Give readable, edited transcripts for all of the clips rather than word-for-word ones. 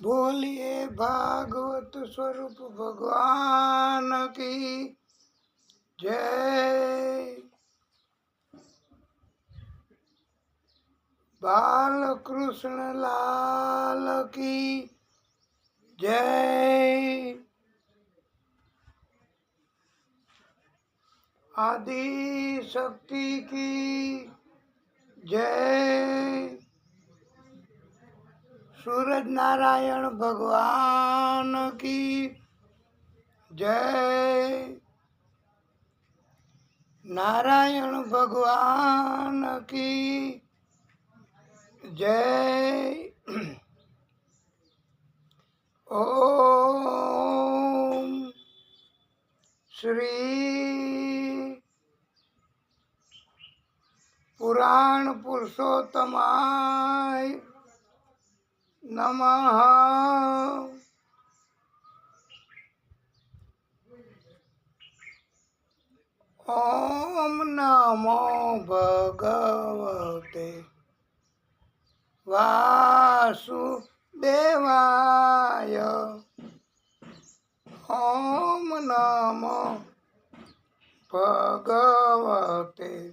बोलिए भागवत स्वरूप भगवान की जय। बाल कृष्ण लाल की जय। आदि शक्ति की जय। सूरज नारायण भगवान की जय। नारायण भगवान की जय। ओम श्री पुराण पुरुषोत्तमाय नमः। ओम नमो भगवते वासुदेवाय। ओम नमो भगवते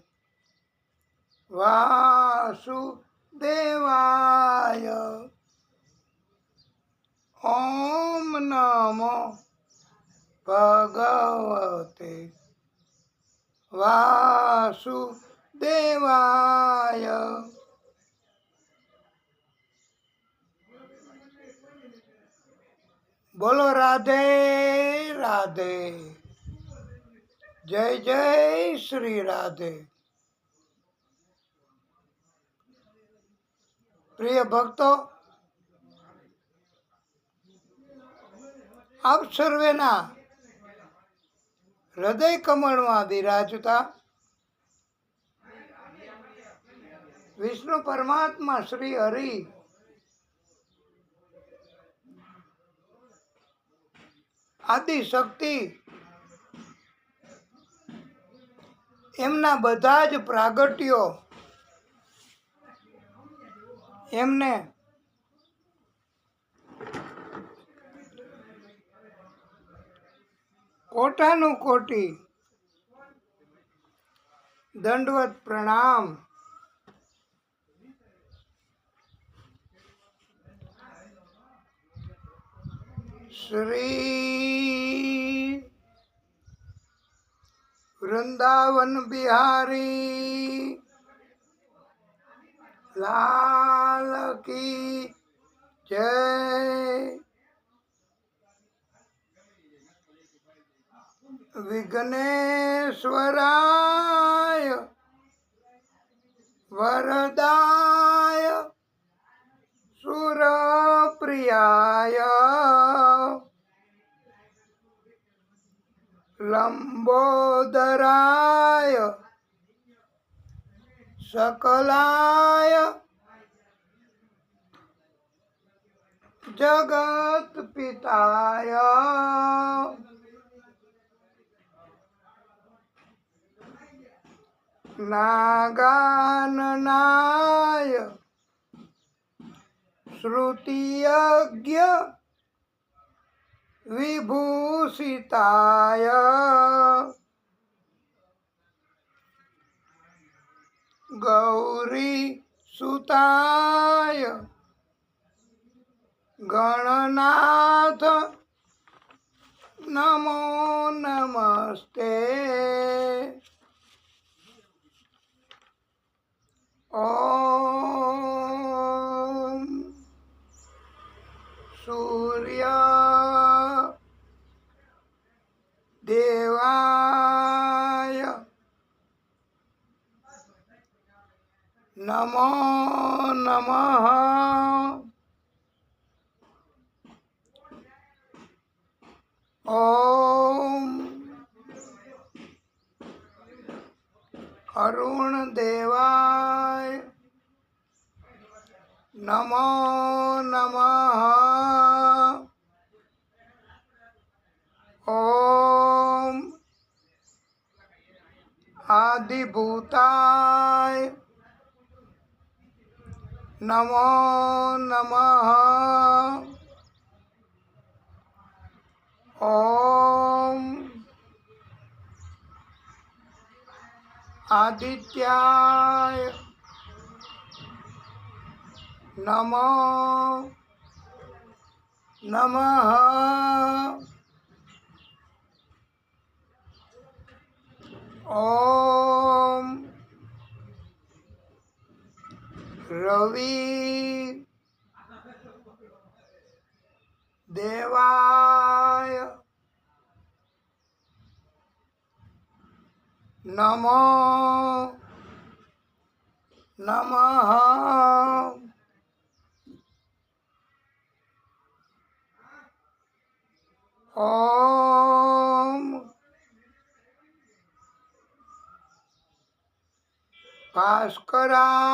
वासुदेवाय। ओम नमो भगवते वासुदेवाय। बोलो राधे राधे। जय जय श्री राधे। प्रिय भक्तो, આપ સર્વેના હૃદય કમળમાં બિરાજતા વિષ્ણુ પરમાત્મા શ્રી હરિ આદિ શક્તિ એમના બધા જ પ્રાગટ્યો એમને કોટાનું કોટી દંડવત પ્રણામ। શ્રી વૃંદાવન બિહારી લાલ કી જય। વિઘ્નેશ્વરાય વરદાય સુરપ્રિયાય લંબોદરાય सकलाय जगत पिताय नागाननाय श्रुतियज्ञ विभूषिताय गौरी सुताय गणनाथ नमो नमस्ते। ओम सूर्य देवाय नमो नमः। ओम अरुण देवाय नमो नमः। ओम आदिभूताय नमो नमः। આદિત્યાય નમો નમઃ. ઓમ રવિ દેવાય નમો નમઃ. ઓમ ભાસ્કરાય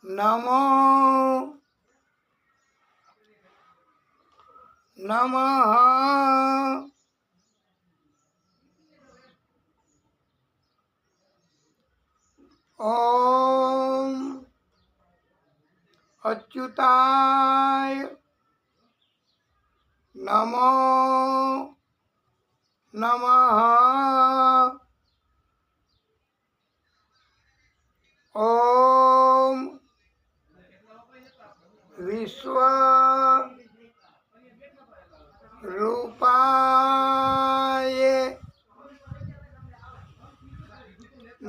નમો નમઃ. ઓમ અચ્યુતાય નમો નમઃ. ઓમ વિશ્વ રૂપાય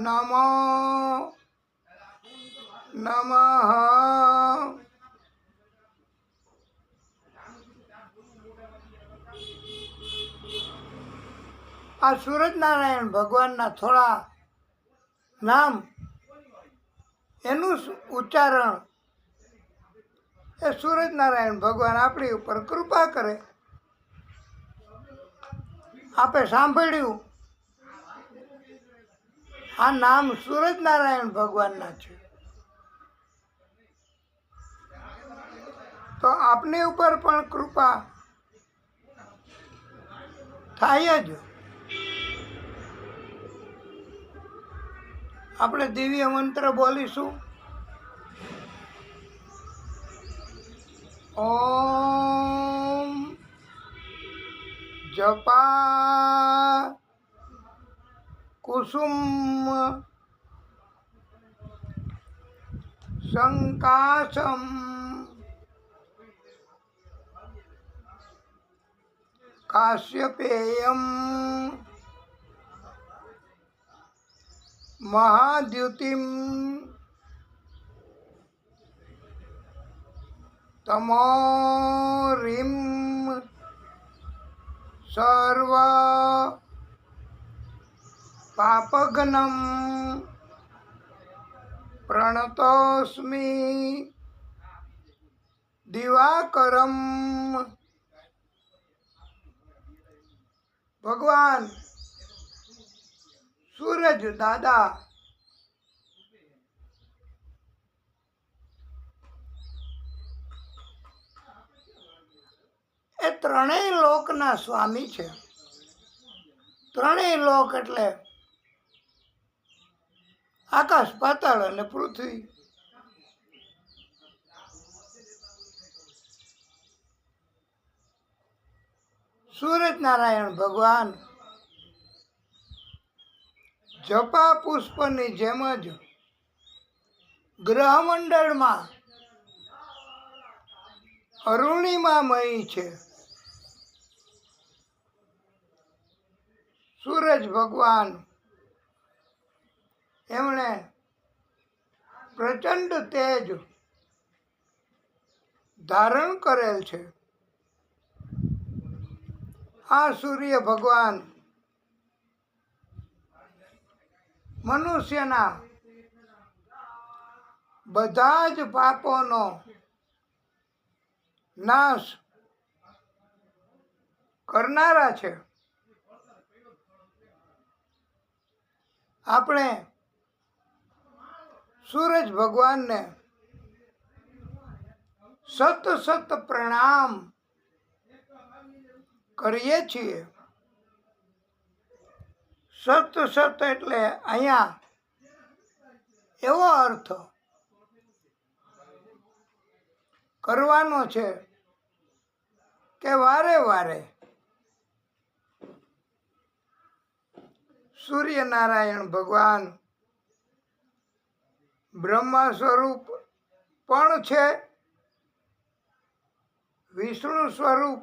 નમો નમઃ. આ સૂરજનારાયણ ભગવાનના થોડા નામ, એનું ઉચ્ચારણ એ સૂરજનારાયણ ભગવાન આપણી ઉપર કૃપા કરે. આપે સાંભળ્યું આ નામ સૂરજનારાયણ ભગવાનના છે, તો આપની ઉપર પણ કૃપા થાય જ. આપણે દિવ્ય મંત્ર બોલીશું. ઓમ જપા કુસુમ સંકાશમ કાશ્યપેયમ મહાદ્યુતિમ તમોરીમ સર્વ પાપઘ્નમ પ્રણતોસ્મિ દિવાકરમ. ભગવાન સૂરજ દાદા એ ત્રણેય લોકના સ્વામી છે. ત્રણેય લોક એટલે આકાશ, પાતાળ અને પૃથ્વી. સૂરજનારાયણ ભગવાન જપા પુષ્પની જેમ જ ગ્રહમંડળમાં અરુણિમામય છે. સૂરજ ભગવાન એમણે પ્રચંડ તેજ ધારણ કરેલ છે. આ સૂર્ય ભગવાન મનુષ્યના બધા જ પાપોનો નાશ કરનારા છે. આપણે સૂરજ ભગવાનને સત સત પ્રણામ કરીએ છીએ. સત સત એટલે અહીંયા એવો અર્થ કરવાનો છે કે વારે વારે સૂર્યનારાયણ ભગવાન બ્રહ્મા સ્વરૂપ પણ છે, વિષ્ણુ સ્વરૂપ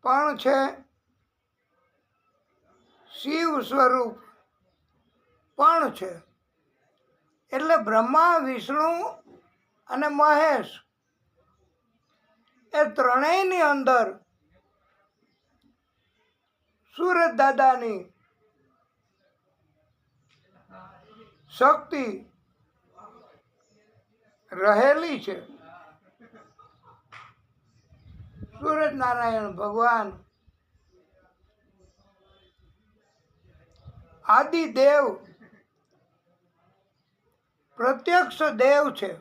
પણ છે, શિવ સ્વરૂપ પણ છે. એટલે બ્રહ્મા, વિષ્ણુ અને મહેશ એ ત્રણેયની અંદર સુરત દાદાની શક્તિ રહેલી છે. સુરત નારાયણ ભગવાન આદિદેવ, પ્રત્યક્ષ દેવ છે.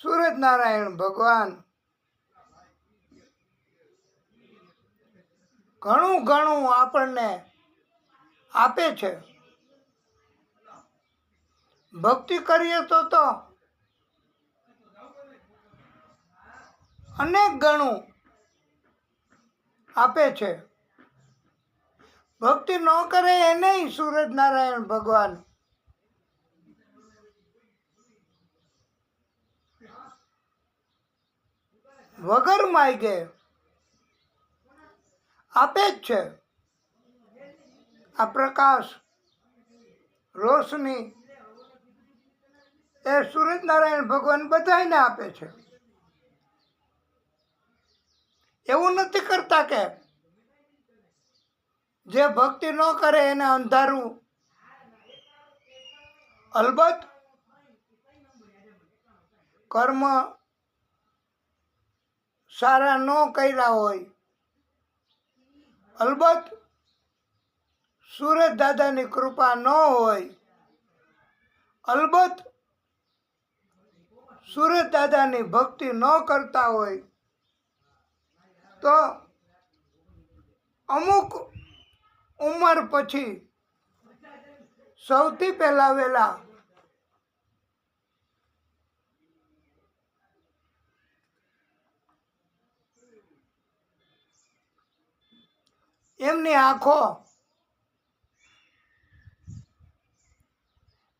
સુરત નારાયણ ભગવાન ઘણું ઘણું આપણને આપે છે. ભક્તિ કરીએ તો અનેક ગણું આપે છે. ભક્તિ ન કરે એને સૂરજ નારાયણ ભગવાન વગર માગે આપે જ છે. આ પ્રકાશ, રોશની એ સૂરજ નારાયણ ભગવાન બધાને આપે છે. એવું નથી કરતા કે જે ભક્તિ ન કરે એને અંધારું. અલબત્ત કર્મ સારા ન કર્યા હોય, અલબત્ત સૂરજ દાદાની કૃપા ન હોય, અલબત્ત સૂરજ દાદાની ભક્તિ ન કરતા હોય તો અમુક ઉંમર પછી સૌથી પહેલા વહેલા એમની આંખો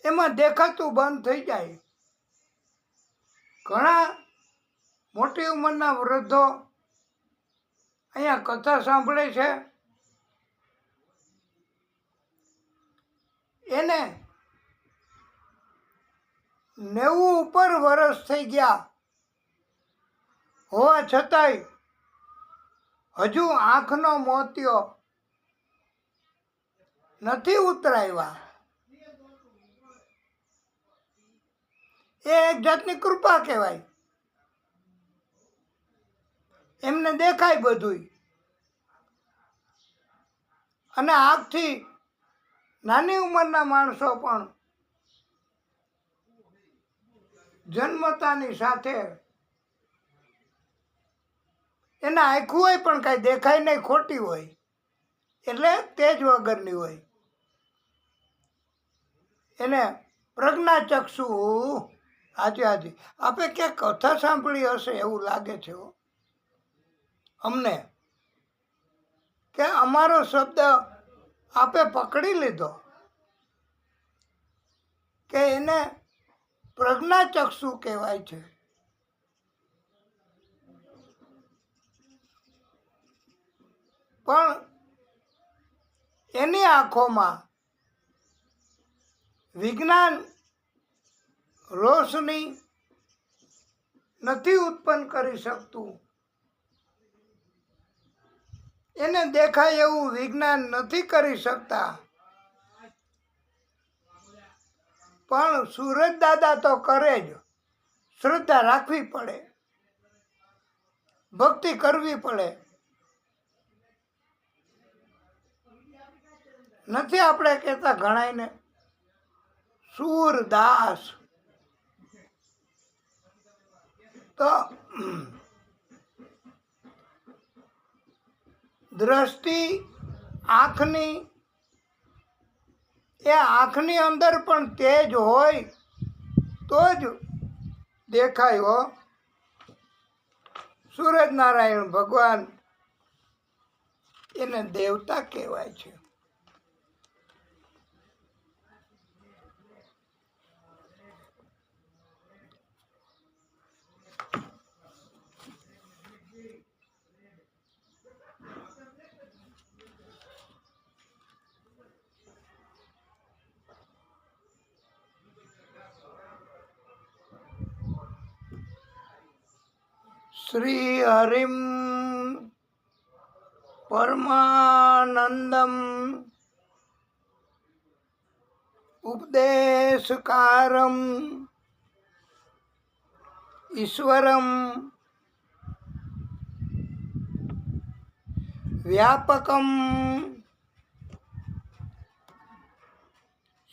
એમાં દેખાતું બંધ થઈ જાય. ઘણા મોટી ઉંમરના વૃદ્ધો અહીંયા કથા સાંભળે છે. એને 90 ઉપર વર્ષ થઈ ગયા હોવા છતાંય હજુ આંખનો મોતિયો નથી ઉતરાવ્યા. એ એક જાતની કૃપા કહેવાય. એમને દેખાય બધુંય, અને આંખથી નાની ઉંમરના માણસો પણ જન્મતાની સાથે એના આંખું હોય પણ કાંઈ દેખાય નહીં, ખોટી હોય, એટલે તેજ વગરની હોય. એને પ્રજ્ઞાચક્ષુ હાજી આપણે ક્યાંક કથા સાંભળી હશે એવું લાગે છે અમને, કે અમારો શબ્દ આપે પકડી લીધો કે એને પ્રજ્ઞાચક્ષુ કહેવાય છે. પણ એની આંખોમાં વિજ્ઞાન રોશની નથી ઉત્પન્ન કરી શકતું. એને દેખાય એવું વિજ્ઞાન નથી કરી શકતા. પણ સૂરજ દાદા તો કરે જ. શ્રદ્ધા રાખવી પડે, ભક્તિ કરવી પડે. નથી આપણે કહેતા ઘણાયને સૂરદાસ, તો દ્રષ્ટિ આંખની, એ આંખની અંદર પણ તેજ હોય તો જ દેખાય હો. સૂરજ નારાયણ ભગવાન એને દેવતા કહેવાય છે. શ્રી હરિમ પરમાનંદમ ઉપદેશકારમ ઈશ્વરમ વ્યાપકમ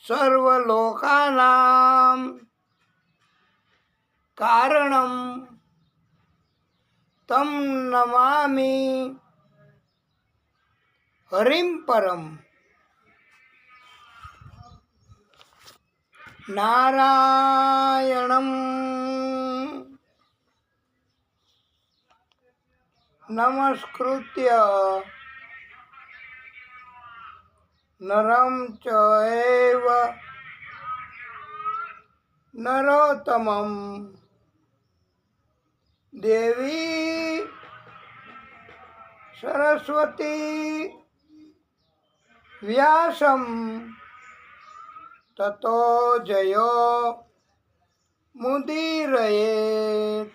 સર્વલોકાનાં કારણમ તમ નમામિ હરિમ પરમ. નારાયણમ નમસ્કૃત્ય નરમ ચૈવ નરોત્તમં દેવી સરસ્વતી વ્યાસમ તતો જયો મુદીરયેત.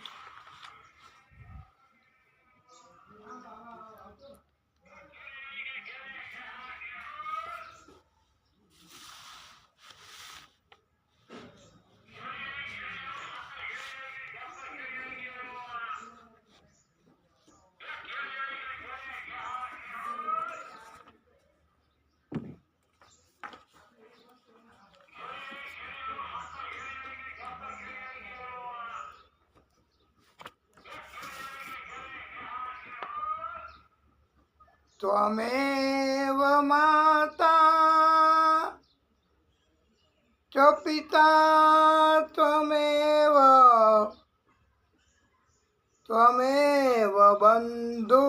ત્વમેવ માતા ચ પિતા ત્વમેવ બંધુ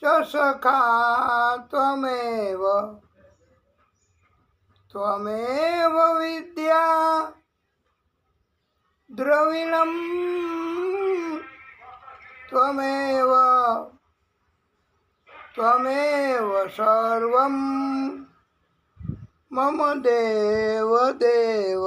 ચ સખા ત્વમેવ વિદ્યા દ્રવિણમ ત્વમેવ સર્વં મમ દેવ દેવ.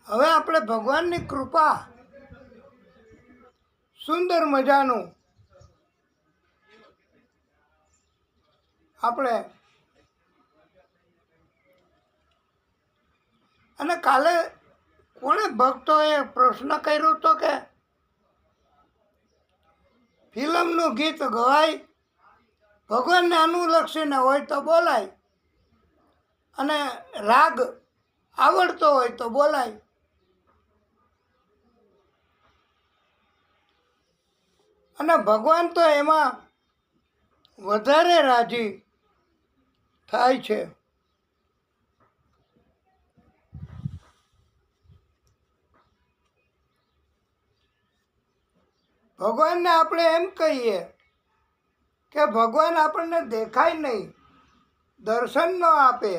હવે આપણે ભગવાનની કૃપા સુંદર મજાનું આપણે અને કાલે કોણે ભક્તોએ પ્રશ્ન કર્યો હતો કે ફિલ્મનું ગીત ગવાય, ભગવાનને અનુલક્ષીને હોય તો બોલાય, અને રાગ આવડતો હોય તો બોલાય. અને ભગવાન તો એમાં વધારે રાજી થાય છે. ભગવાનને આપણે એમ કહીએ કે ભગવાન આપણને દેખાય નહીં, દર્શન ન આપે,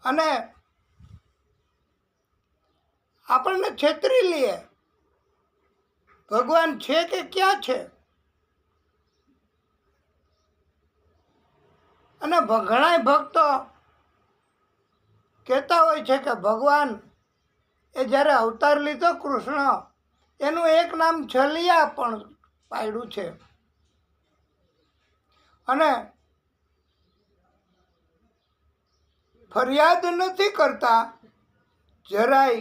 અને આપણને છેતરી લે. ભગવાન છે કે ક્યાં છે? અને ઘણા ભક્તો કહેતા હોય છે કે ભગવાન એ જ્યારે અવતાર લીધો કૃષ્ણ, એનું એક નામ છલિયા પણ પાડ્યું છે. અને ફરિયાદ નથી કરતા જરાય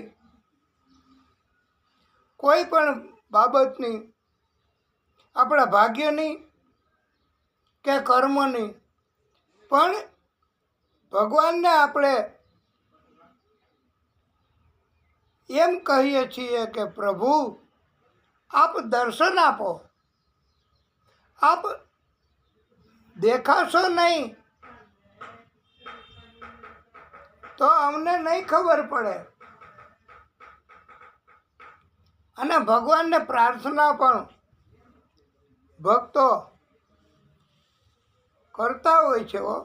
કોઈ પણ બાબતની, આપણા ભાગ્યની કે કર્મની. પણ ભગવાનને આપણે એમ કહીએ છીએ કે પ્રભુ આપ દર્શન આપો. આપ દેખાશો નહીં તો અમને નહીં ખબર પડે. અને ભગવાનને પ્રાર્થના પણ ભક્તો કરતા હોય છે હો.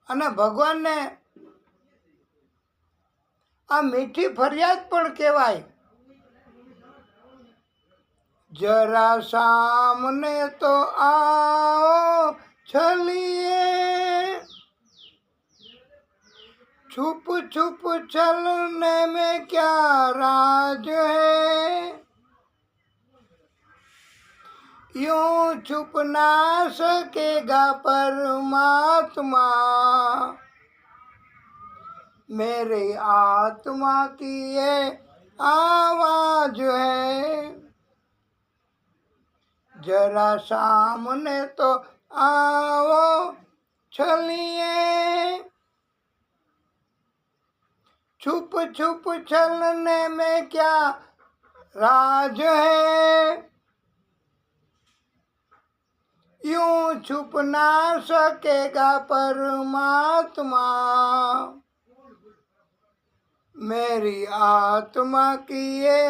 અને ભગવાનને આ મીઠી ફરિયાદ પણ કહેવાય. જરા સામને તો आओ चलिए, छुप छुप चलने में क्या राज है, यूं छुप ना सकेगा परमात्मा, मेरी आत्मा की ये आवाज है. जरा सामने तो आओ चलिए, छुप छुप चलने में क्या राज है, यूं छुप ना सकेगा परमात्मा, मेरी आत्मा की ये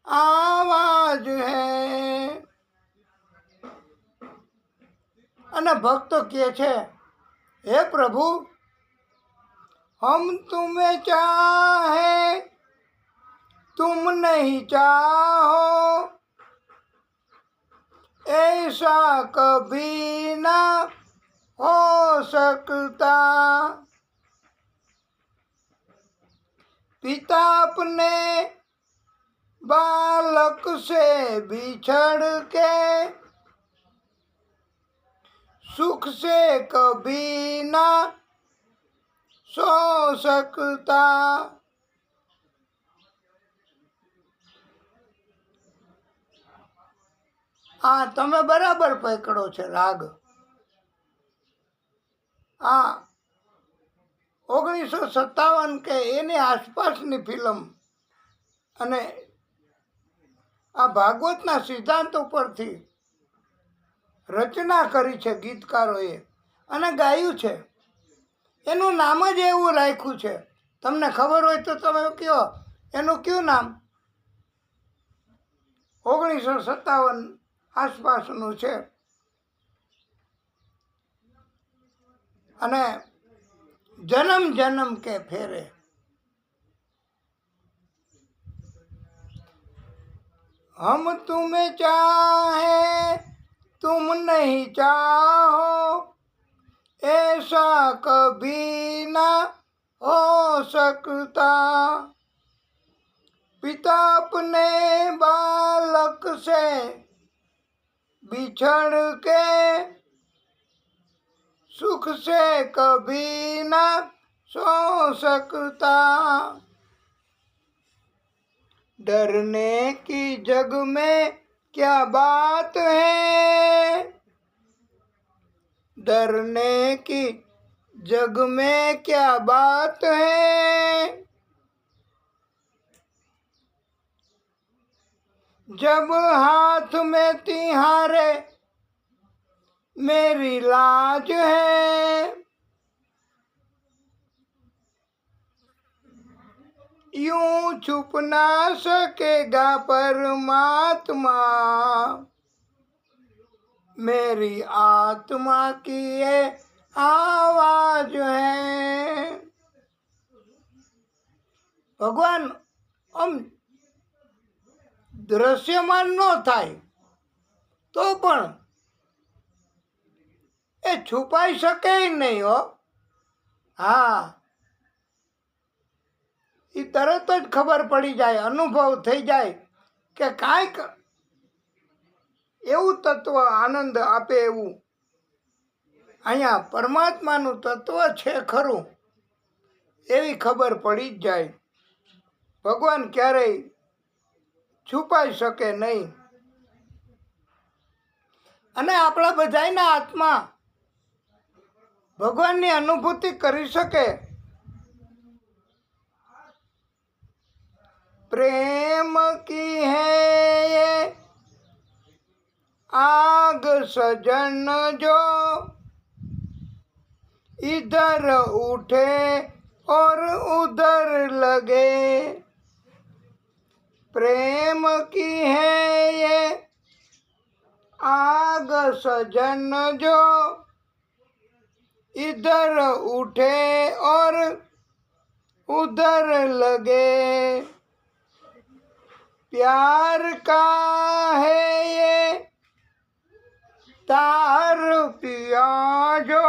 आवाज है. અને ભક્તો કહે છે, હે પ્રભુ, हम तुम्हें चाहे तुम नहीं चाहो, ऐसा कभी ना हो सकता. पिता अपने बालक से बिछड़ के सुख से कभी ना सो सकता. આ તમે બરાબર પકડો છે રાગ. આ 1957 કે એની આસપાસની ફિલ્મ. અને આ ભાગવતના સિદ્ધાંત ઉપરથી રચના કરી છે ગીતકારોએ અને ગાયું છે. એનું નામ જ એવું રાખ્યું છે. તમને ખબર હોય તો તમે કહો એનું કયું નામ? 1957 આસપાસનું છે. અને જન્મ જન્મ કે ફેરે. हम तुम्हें चाहे तुम नहीं चाहो, ऐसा कभी ना हो सकता. पिता अपने बालक से बिछड़ के सुख से कभी ना सो सकता. डरने की जग में क्या बात है, डरने की जग में क्या बात है, जब हाथ में तिहारे मेरी लाज है, यूं छुप ना सकेगा परमात्मा, मेरी आत्मा की ये आवाज है. ભગવાન આમ દ્રશ્યમાન ન થાય તો પણ એ છુપાઈ શકે નહીં હો. હા, એ તરત જ ખબર પડી જાય, અનુભવ થઈ જાય કે કાંઈક એવું તત્વ આનંદ આપે એવું અહીંયા પરમાત્માનું તત્વ છે ખરું, એવી ખબર પડી જ જાય. ભગવાન ક્યારેય છુપાઈ શકે નહીં. અને આપણા બધાના આત્મા ભગવાનની અનુભૂતિ કરી શકે प्रेम की है ये आग सजन जो इधर उठे और उधर लगे। प्रेम की है ये आग सजन जो इधर उठे और उधर लगे। प्यार का है ये तार पिया जो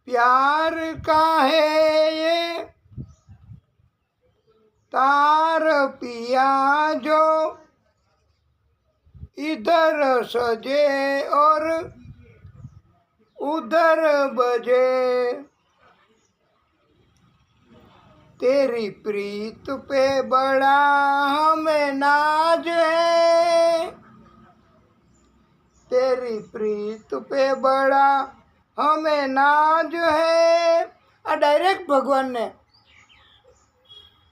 प्यार का है ये तार पिया जो इधर सजे और उधर बजे। तेरी प्रीत पे बड़ा हमें नाज है। तेरी प्रीत पे बड़ा हमें नाज है। आ डायरेक्ट भगवान ने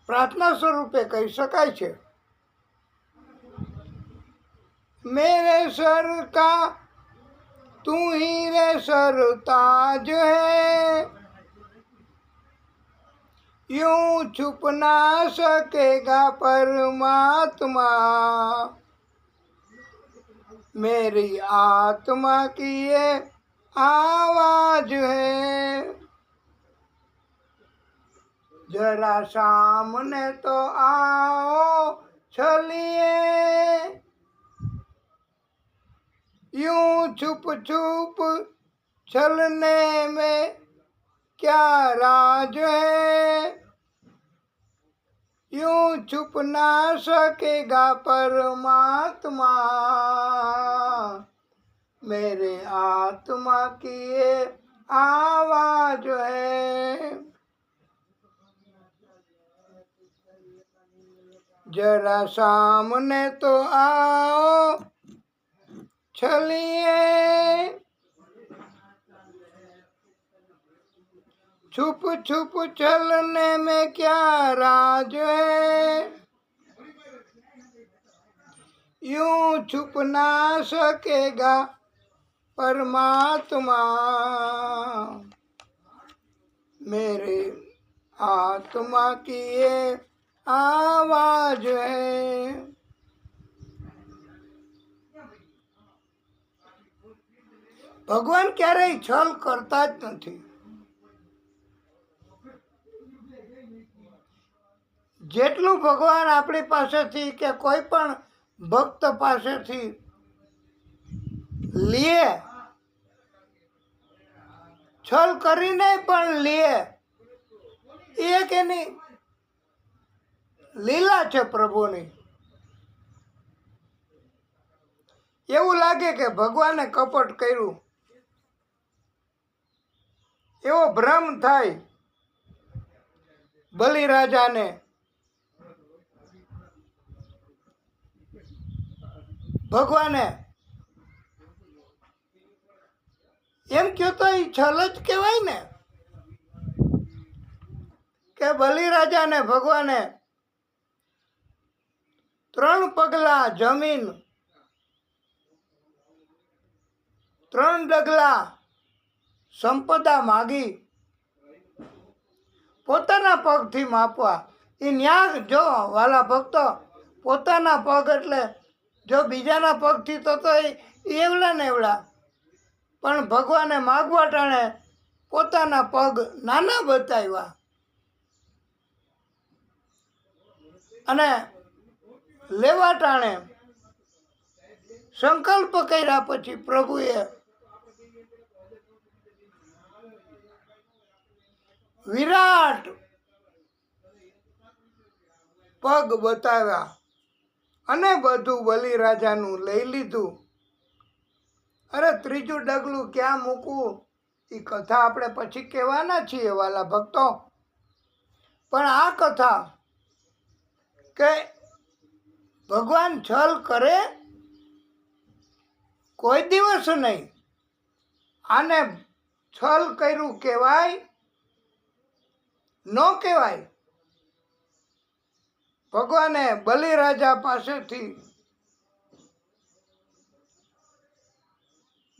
प्रार्थना स्वरूपे कही शकाय छे। मेरे सर का तू ही रे सरताज है। यूं छुप ना सकेगा परमात्मा। मेरी आत्मा की ये आवाज है। जरा सामने तो आओ चलिए। यूं छुप छुप चलने में क्या राज है। यूं छुप ना सकेगा परमात्मा। मेरे आत्मा की ये आवाज है। जरा सामने तो आओ चलिए। छुप छुप चलने में क्या राज है। यूं छुप ना सकेगा परमात्मा। मेरे आत्मा की ये आवाज है। ભગવાન ક્યારેય છલ કરતા જ નથી. જેટલું ભગવાન આપણી પાસેથી કે કોઈ પણ ભક્ત પાસેથી લે, છલ કરીને પણ લે, એક એની લીલા છે પ્રભુની. એવું લાગે કે ભગવાને કપટ કર્યું, એવો ભ્રમ થાય બલિરાજાને. ભગવાને એમ કહ્યું તો એ છલ જ કહેવાય ને, કે બલિરાજાને ભગવાને 3 પગલા જમીન, 3 ડગલા સંપદા માગી પોતાના પગથી માપવા. એ ન્યા જો વાલા ભક્તો, પોતાના પગ એટલે જો બીજાના પગથી તો એવડા ને એવડા, પણ ભગવાને માગવા ટાણે પોતાના પગ નાના બતાવ્યા. અને લેવા ટાણે સંકલ્પ કર્યા પછી પ્રભુએ વિરાટ પગ બતાવ્યા અને બધું બલિરાજાનું લઈ લીધું. અરે 3જું ડગલું ક્યાં મૂકવું એ કથા આપણે પછી કહેવાના છીએ વાલા ભક્તો. પણ આ કથા કે ભગવાન છલ કરે કોઈ દિવસ નહીં. આને છલ કર્યું કહેવાય. ન કહેવાય. ભગવાને બલિરાજા પાસેથી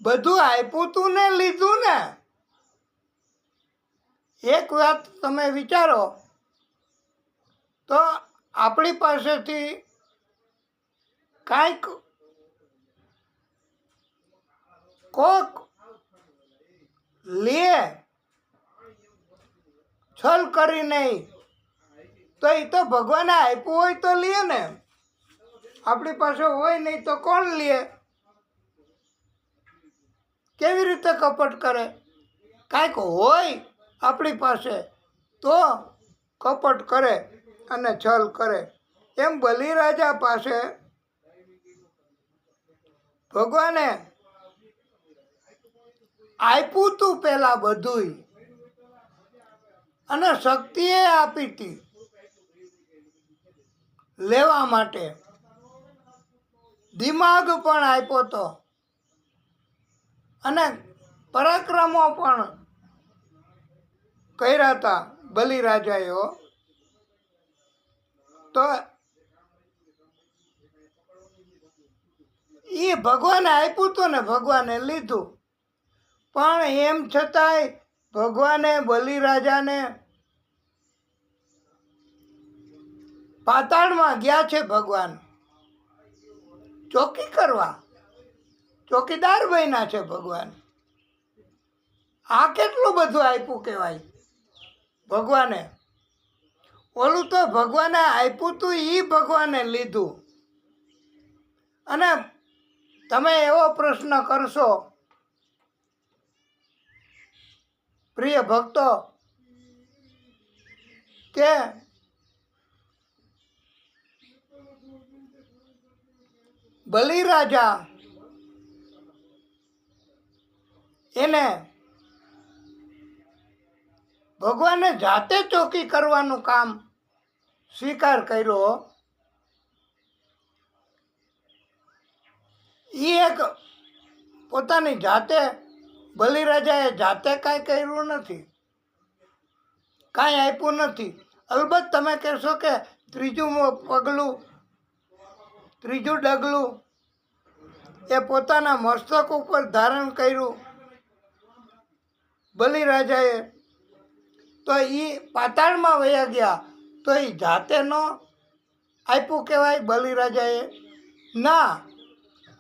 બધું આપ્યું તું ને લીધું ને. એક વાત તમે વિચારો તો આપણી પાસેથી કાંઈક કોક લે છલ કરી નહીં તો એ તો ભગવાને આપ્યું હોય તો લે ને. આપણી પાસે હોય નહીં તો કોણ લે? કેવી રીતે કપટ કરે? કાંઈક હોય આપણી પાસે તો કપટ કરે અને છલ કરે. એમ બલિરાજા પાસે ભગવાને આપ્યું તું પેલા બધુંય અને શક્તિએ આપી હતી લેવા માટે. દિમાગ પણ આપ્યો તો અને પરાક્રમો પણ કર્યા હતા બલિરાજાએ. તો એ ભગવાને આપ્યું હતું ને ભગવાને લીધું. પણ એમ છતાંય ભગવાને બલિરાજાને પાતાળમાં ગયા છે. ભગવાન ચોકી કરવા ચોકીદાર બન્યા છે ભગવાન. આ કેટલું બધું આપ્યું કહેવાય ભગવાને. ઓલું તો ભગવાને આપ્યું તું એ ભગવાને લીધું. અને તમે એવો પ્રશ્ન કરશો પ્રિય ભક્તો કે બલિરાજા એને ભગવાને જાતે ચોકી કરવાનું કામ સ્વીકાર કર્યો. એ એક પોતાની જાતે બલિરાજાએ જાતે કાંઈ કર્યું નથી, કાંઈ આપ્યું નથી. અલબત્ત તમે કહેશો કે ત્રીજું પગલું ત્રીજું ડગલું એ પોતાના મસ્તક ઉપર ધારણ કર્યું બલિરાજાએ, તો એ પાતાળમાં વયા ગયા. તો એ જાતે ન આપ્યું કહેવાય બલિરાજાએ? ના,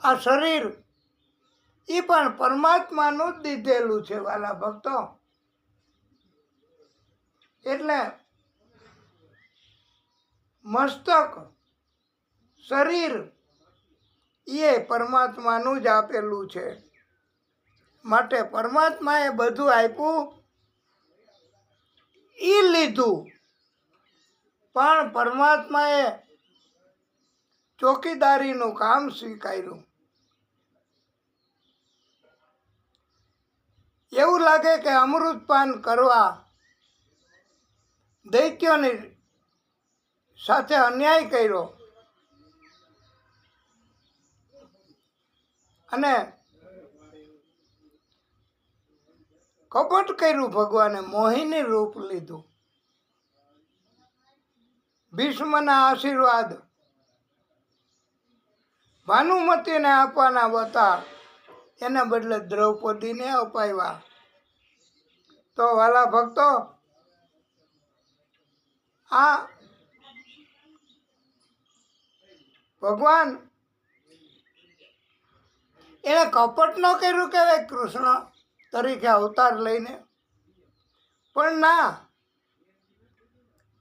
આ શરીર એ પણ પરમાત્માનું જ દીધેલું છે વાલા ભક્તો. એટલે મસ્તક શરીર એ પરમાત્માનું જ આપેલું છે. માટે પરમાત્માએ બધું આપ્યું, એ લીધું. પણ પરમાત્માએ ચોકીદારીનું કામ સ્વીકાર્યું. એવું લાગે કે અમૃતપાન કરવા દૈત્યોની સાથે અન્યાય કર્યો અને કપટ કર્યું. ભગવાને મોહિની રૂપ લીધું. ભીષ્મના આશીર્વાદ ભાનુમતીને આપવાના હતા, એના બદલે દ્રૌપદીને અપાવ્યા. તો વાલા ભક્તો, આ ભગવાન એને કપટ ન કર્યું કહેવાય કૃષ્ણ તરીકે અવતાર લઈને. પણ ના,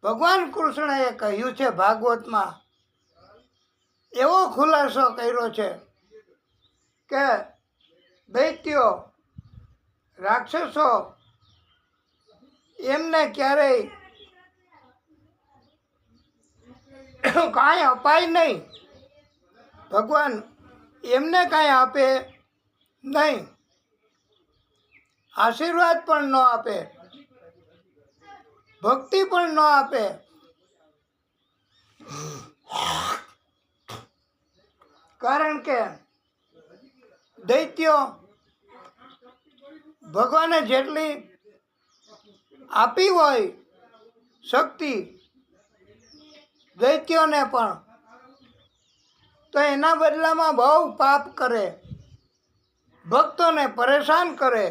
ભગવાન કૃષ્ણએ કહ્યું છે ભાગવતમાં, એવો ખુલાસો કર્યો છે કે દૈત્યો રાક્ષસો એમને ક્યારેય કાંઈ અપાય નહીં. ભગવાન એમને કાંઈ આપે નહીં, આશીર્વાદ પણ ન આપે, ભક્તિ પણ ન આપે. કારણ કે દૈત્યો ભગવાને જેટલી આપી હોય શક્તિ દૈત્યોને પણ, તો એના બદલામાં બહુ પાપ કરે, ભક્તોને પરેશાન કરે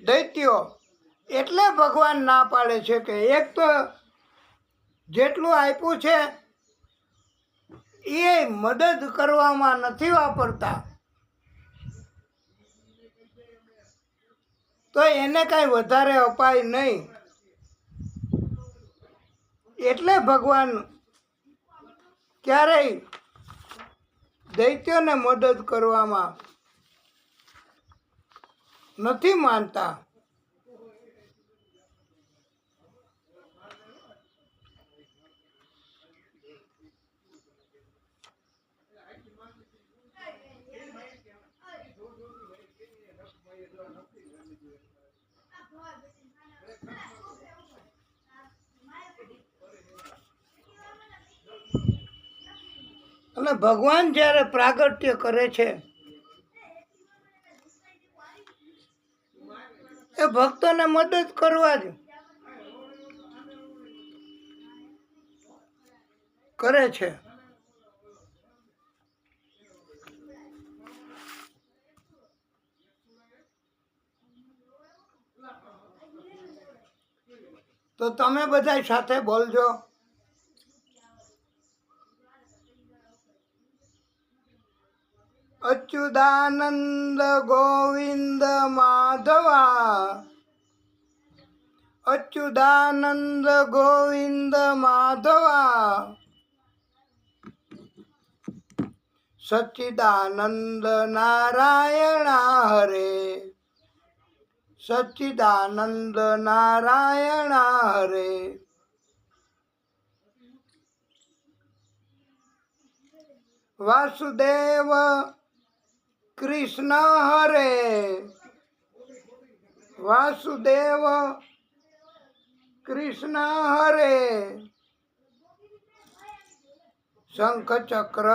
દૈત્યો. એટલે ભગવાન ના પાડે છે કે એક તો જેટલું આપ્યું છે એ મદદ કરવામાં નથી વાપરતા, તો એને કાંઈ વધારે અપાય નહીં. એટલે ભગવાન ક્યારેય દૈત્યોને મદદ કરવામાં નથી માનતા. અને ભગવાન જ્યારે પ્રાગટ્ય કરે છે એ ભક્તોને મદદ કરવા જ કરે છે. તો તમે બધા સાથે બોલજો. અચ્યુતાનંદ ગોવિંદ માધવા, અચ્યુતાનંદ ગોવિંદ માધવા, સચ્ચિદાનંદ નારાયણ હરે, સચ્ચિદાનંદ નારાયણ હરે. વાસુદેવ કૃષ્ણ હરે, વાસુદેવ કૃષ્ણ હરે. શંખ ચક્ર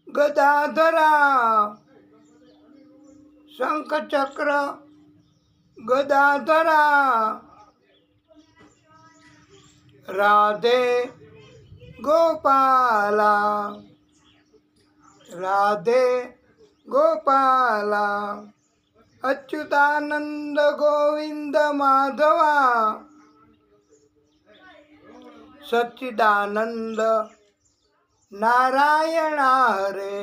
ગદાધરા, શંખ ચક્ર ગદાધરા. રાધે ગોપાલા, રાધે ગોપાલા. અચ્યુતાનંદ ગોવિંદ માધવા, સચ્ચિદાનંદ નારાયણ હરે,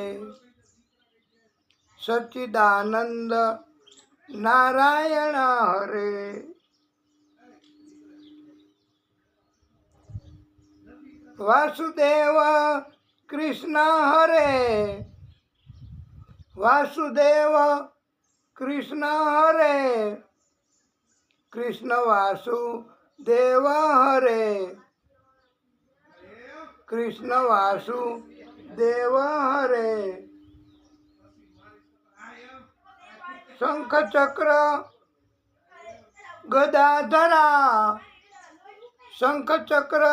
સચ્ચિદાનંદ નારાયણ હરે. વાસુદેવ કૃષ્ણ હરે, વાસુદેવ કૃષ્ણ હરે. કૃષ્ણ વાસુદેવ હરે, કૃષ્ણ વાસુદેવ હરે. શંખ ચક્ર ગદાધરા, શંખ ચક્ર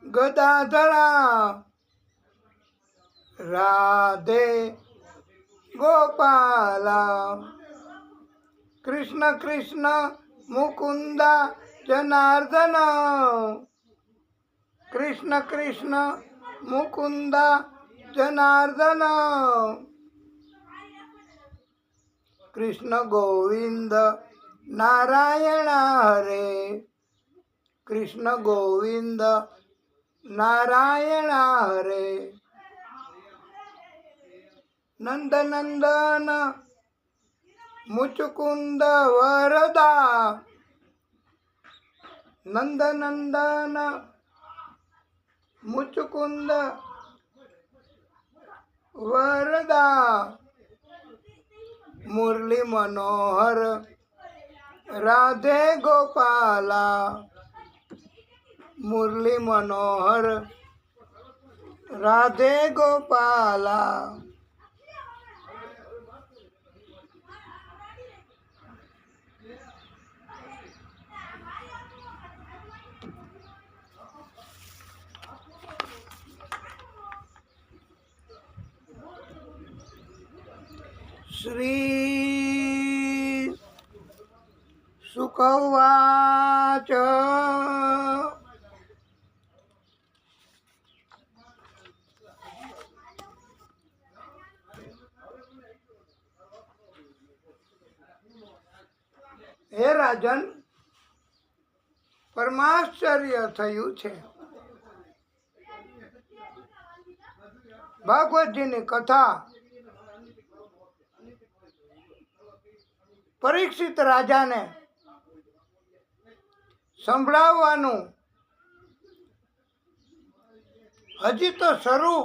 ગદાધરા. રાધે ગોપાલા. કૃષ્ણ કૃષ્ણ મુકુંદ જનાર્દન, કૃષ્ણ કૃષ્ણ મુકુંદ જનાર્દન. કૃષ્ણ ગોવિંદ નારાયણ હરે, કૃષ્ણ ગોવિંદ નારાયણ હરે. નંદનંદન મુચુકુંદ વરદા, નંદનંદન મુચુકુંદ વરદા. મુરલી મનોહર રાધે ગોપાલા, મુરલી મનોહર રાધે ગોપાલા. શ્રી સુકવાસ ઉવાચ હે રાજન, પરમાશ્ચર્ય થયું છે. ભાગવતજીની કથા પરીક્ષિત રાજાને સંભળાવવાનું હજી તો શરૂ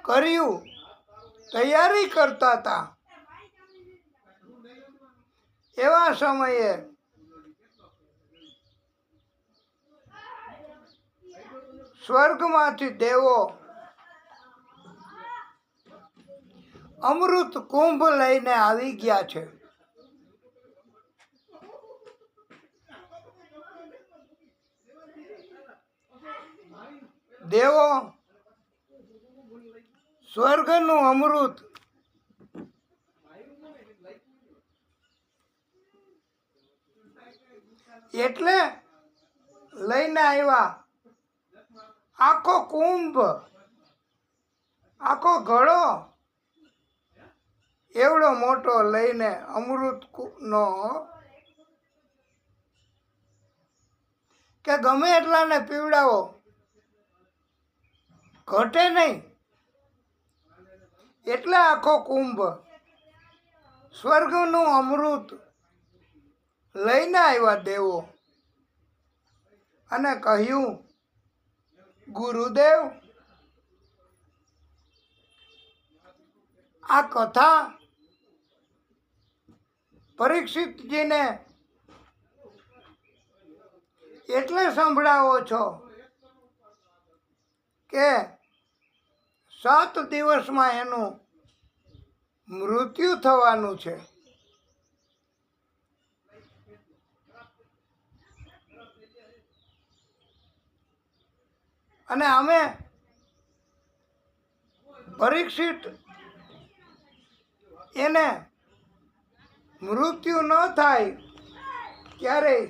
કર્યું, તૈયારી કરતા હતા. એવા સમયે સ્વર્ગમાંથી દેવો અમૃત કુંભ લઈને આવી ગયા છે. દેવો સ્વર્ગનું અમૃત એટલે લઈને આવ્યા. આખો કુંભ, આખો ઘડો એવડો મોટો લઈને અમૃત નો કે ગમે એટલાને પીવડાવો ઘટે નહીં. એટલે આખો કુંભ સ્વર્ગનું અમૃત લઈને આવ્યા દેવો અને કહ્યું, ગુરુદેવ, આ કથા પરીક્ષિતજીને એટલે સંભળાવો છો કે 7 દિવસમાં એનું મૃત્યુ થવાનું છે. અને અમે પરીક્ષિત એને મૃત્યુ ન થાય ક્યારેય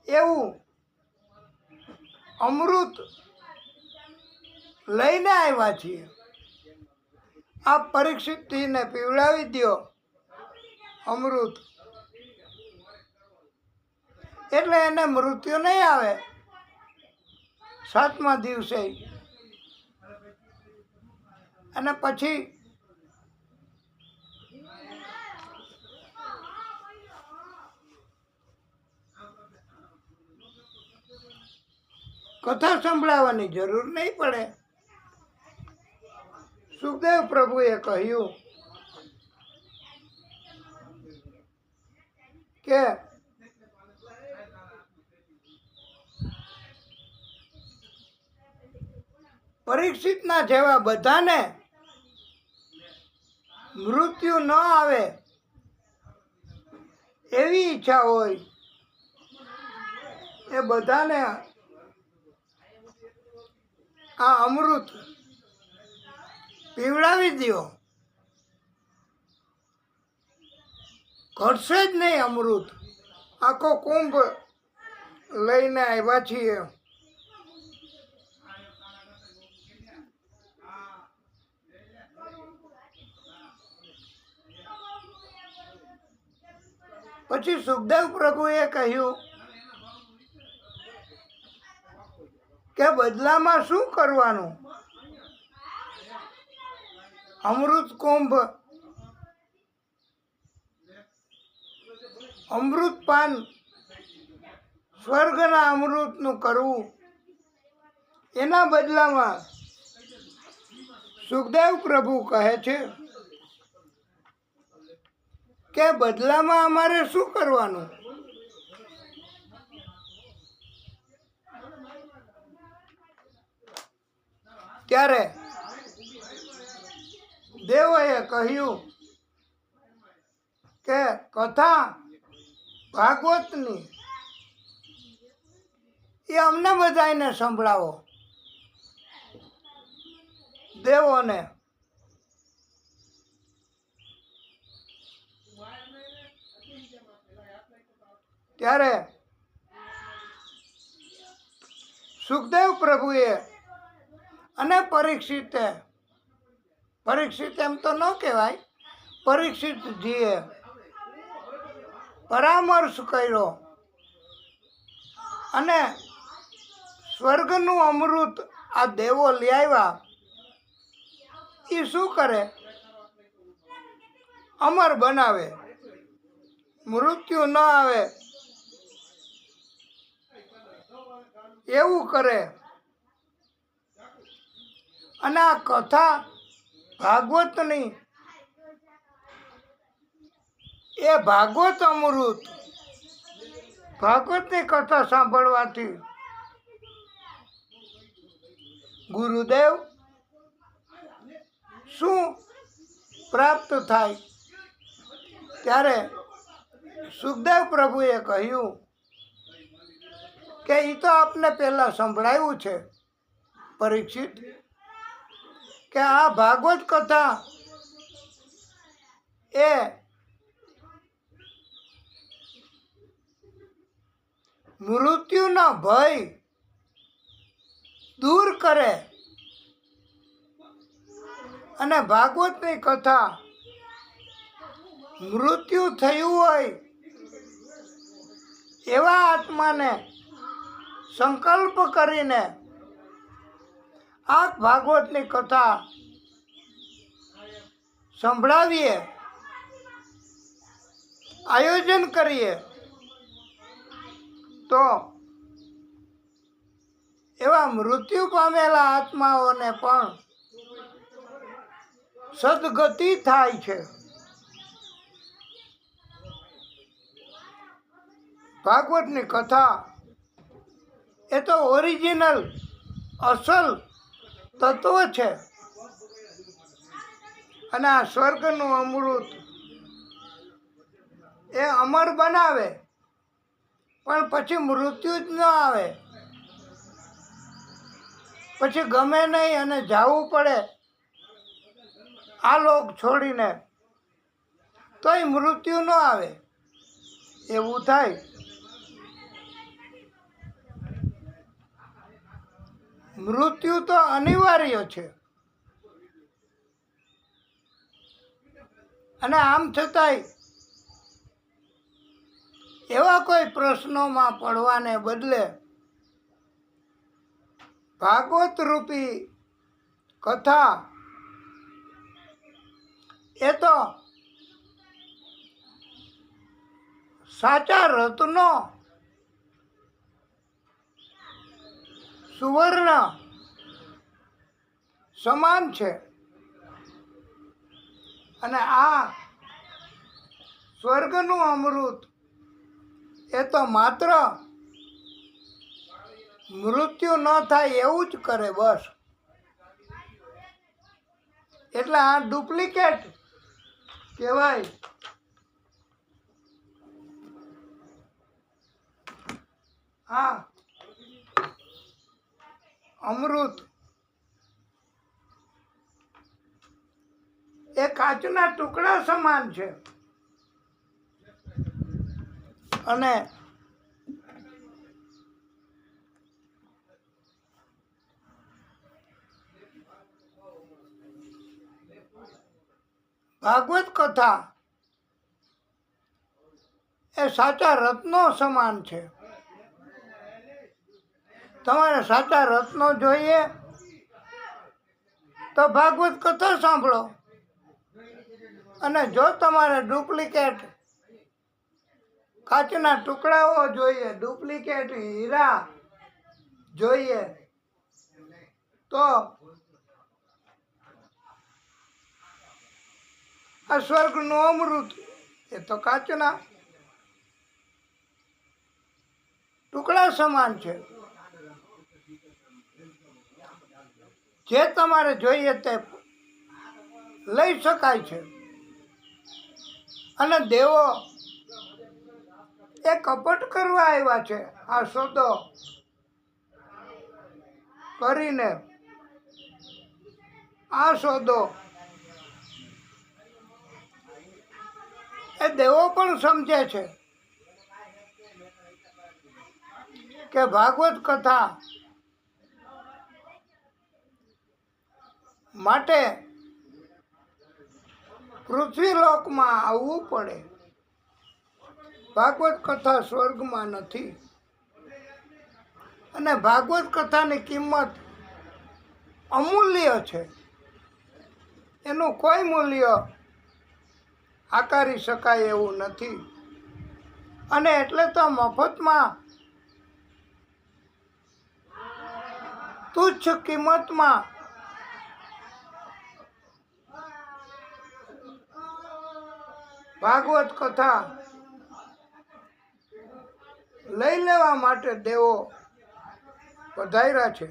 એવું અમૃત લઈને આવ્યા છીએ. આ પરીક્ષિતજીને પીવડાવી દો અમૃત, એટલે એને મૃત્યુ નહીં આવે 7મા દિવસે. અને પછી કથા સંભળાવવાની જરૂર નહીં પડે. સુખદેવ પ્રભુએ કહ્યું કે પરીક્ષિતના જેવા બધાને મૃત્યુ ન આવે એવી ઈચ્છા હોય એ બધાને આ અમૃત પીવડાવી દો. ઘટશે જ નહીં અમૃત. આખો કુંભ લઈને આવ્યા છીએ. પછી સુખદેવ પ્રભુએ કહ્યું કે બદલામાં શું કરવાનું? અમૃત કુંભ, અમૃતપાન સ્વર્ગના અમૃતનું કરવું. એના બદલામાં સુખદેવ પ્રભુ કહે છે કે બદલામાં અમારે શું કરવાનું? ત્યારે દેવોએ કહ્યું કે કથા ભાગવતની એ અમને બધાને સંભળાવો. દેવોને ત્યારે સુખદેવ પ્રભુએ અને પરીક્ષિત એમ તો ન કહેવાય, પરીક્ષિતજીએ પરામર્શ કર્યો અને સ્વર્ગનું અમૃત આ દેવો લઈ આવ્યા. એ શું કરે? અમર બનાવે, મૃત્યુ ન આવે એવું કરે. અને આ કથા ભાગવતની, એ ભાગવત અમૃત, ભાગવતની કથા સાંભળવાથી ગુરુદેવ શું પ્રાપ્ત થાય? ત્યારે સુખદેવ પ્રભુએ કહ્યું કે એ તો આપને પહેલાં સંભળાયું છે પરીક્ષિત, કે આ ભાગવત કથા એ મૃત્યુનો ભય દૂર કરે. અને ભાગવતની કથા મૃત્યુ થયું હોય એવા આત્માને સંકલ્પ કરીને આ ભાગવતની કથા સંભળાવીએ, આયોજન કરીએ તો એવા મૃત્યુ પામેલા આત્માઓને પણ સદગતિ થાય છે. ભાગવતની કથા એ તો ઓરિજિનલ અસલ તત્વ છે. અને આ સ્વર્ગનું અમૃત એ અમર બનાવે, પણ પછી મૃત્યુ જ ન આવે. પછી ગમે નહીં અને જવું પડે આ લોક છોડીને, તોય મૃત્યુ ન આવે એવું થાય. મૃત્યુ તો અનિવાર્ય છે. અને આમ છતાંય એવા કોઈ પ્રશ્નોમાં પડવાને બદલે ભાગવત રૂપી કથા એ તો સાચા રત્નો, સુવર્ણ સમાન છે. અને આ સ્વર્ગનું અમૃત એ તો માત્ર મૃત્યુ ન થાય એવું જ કરે બસ. એટલે આ ડુપ્લિકેટ કહેવાય. આ અમૃત એ કાચના ટુકડા સમાન છે. અને ભાગવત કથા એ સાચા રત્નો સમાન છે. તમારે સાચા રત્નો જોઈએ તો ભાગવત કથા સાંભળો. અને જો તમારે ડુપ્લિકેટ કાચના ટુકડાઓ જોઈએ, ડુપ્લિકેટ હીરા જોઈએ, તો આ સ્વર્ગનું અમૃત એ તો કાચના ટુકડા સમાન છે. જે તમારે જોઈએ તે લઈ શકાય છે. અને દેવો એ કપટ કરવા આવ્યા છે. આ સોદો કરીને આ સોદો એ દેવો પણ સમજે છે. કે ભાગવત કથા માટે પૃથ્વીલોકમાં આવવું પડે. ભાગવત કથા સ્વર્ગમાં નથી. અને ભાગવત કથાની કિંમત અમૂલ્ય છે. એનું કોઈ મૂલ્ય આકારી શકાય એવું નથી. અને એટલે તો મફતમાં તુચ્છ કિંમતમાં ભાગવત કથા લઈ લેવા માટે દેવો પધાર્યા છે.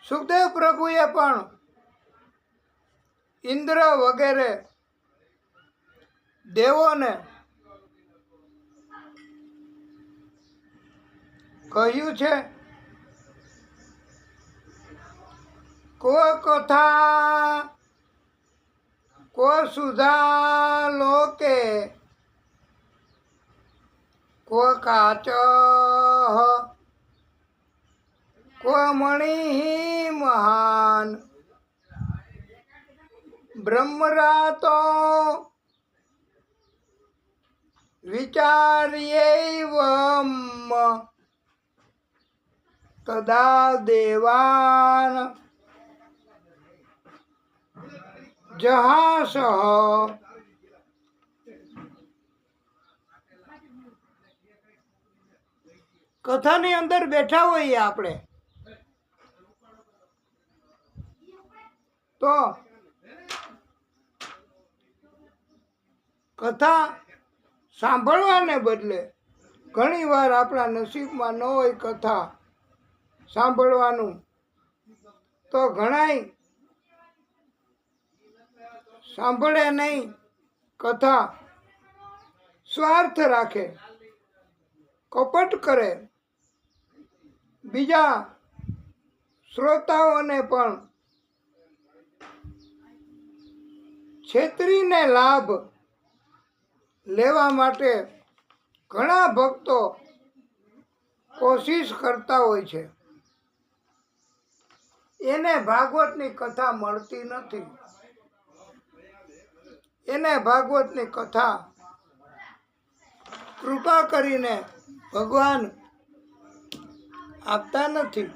સુખદેવ પ્રભુએ પણ ઇન્દ્ર વગેરે દેવોને કહ્યું છે, કો કથા કો સુધા લોકે કો કાચ કો મણિ મહાન બ્રહ્મરાતો વિચાર્યૈવમ તદા દેવાન જહાસઃ. કથાની અંદર બેઠા હોઈએ આપણે તો કથા સાંભળવાને બદલે ઘણીવાર આપણા નસીબમાં ન હોય કથા સાંભળવાનું, તો ઘણાય સાંભળે નહીં, કથા સ્વાર્થ રાખે, કપટ કરે, બીજા શ્રોતાઓને પણ છેતરીને લાભ લેવા માટે ઘણા ભક્તો કોશિશ કરતા હોય છે. એને ભાગવતની કથા મળતી નથી. એને ભાગવતની કથા કૃપા કરીને ભગવાન આપતા નથી.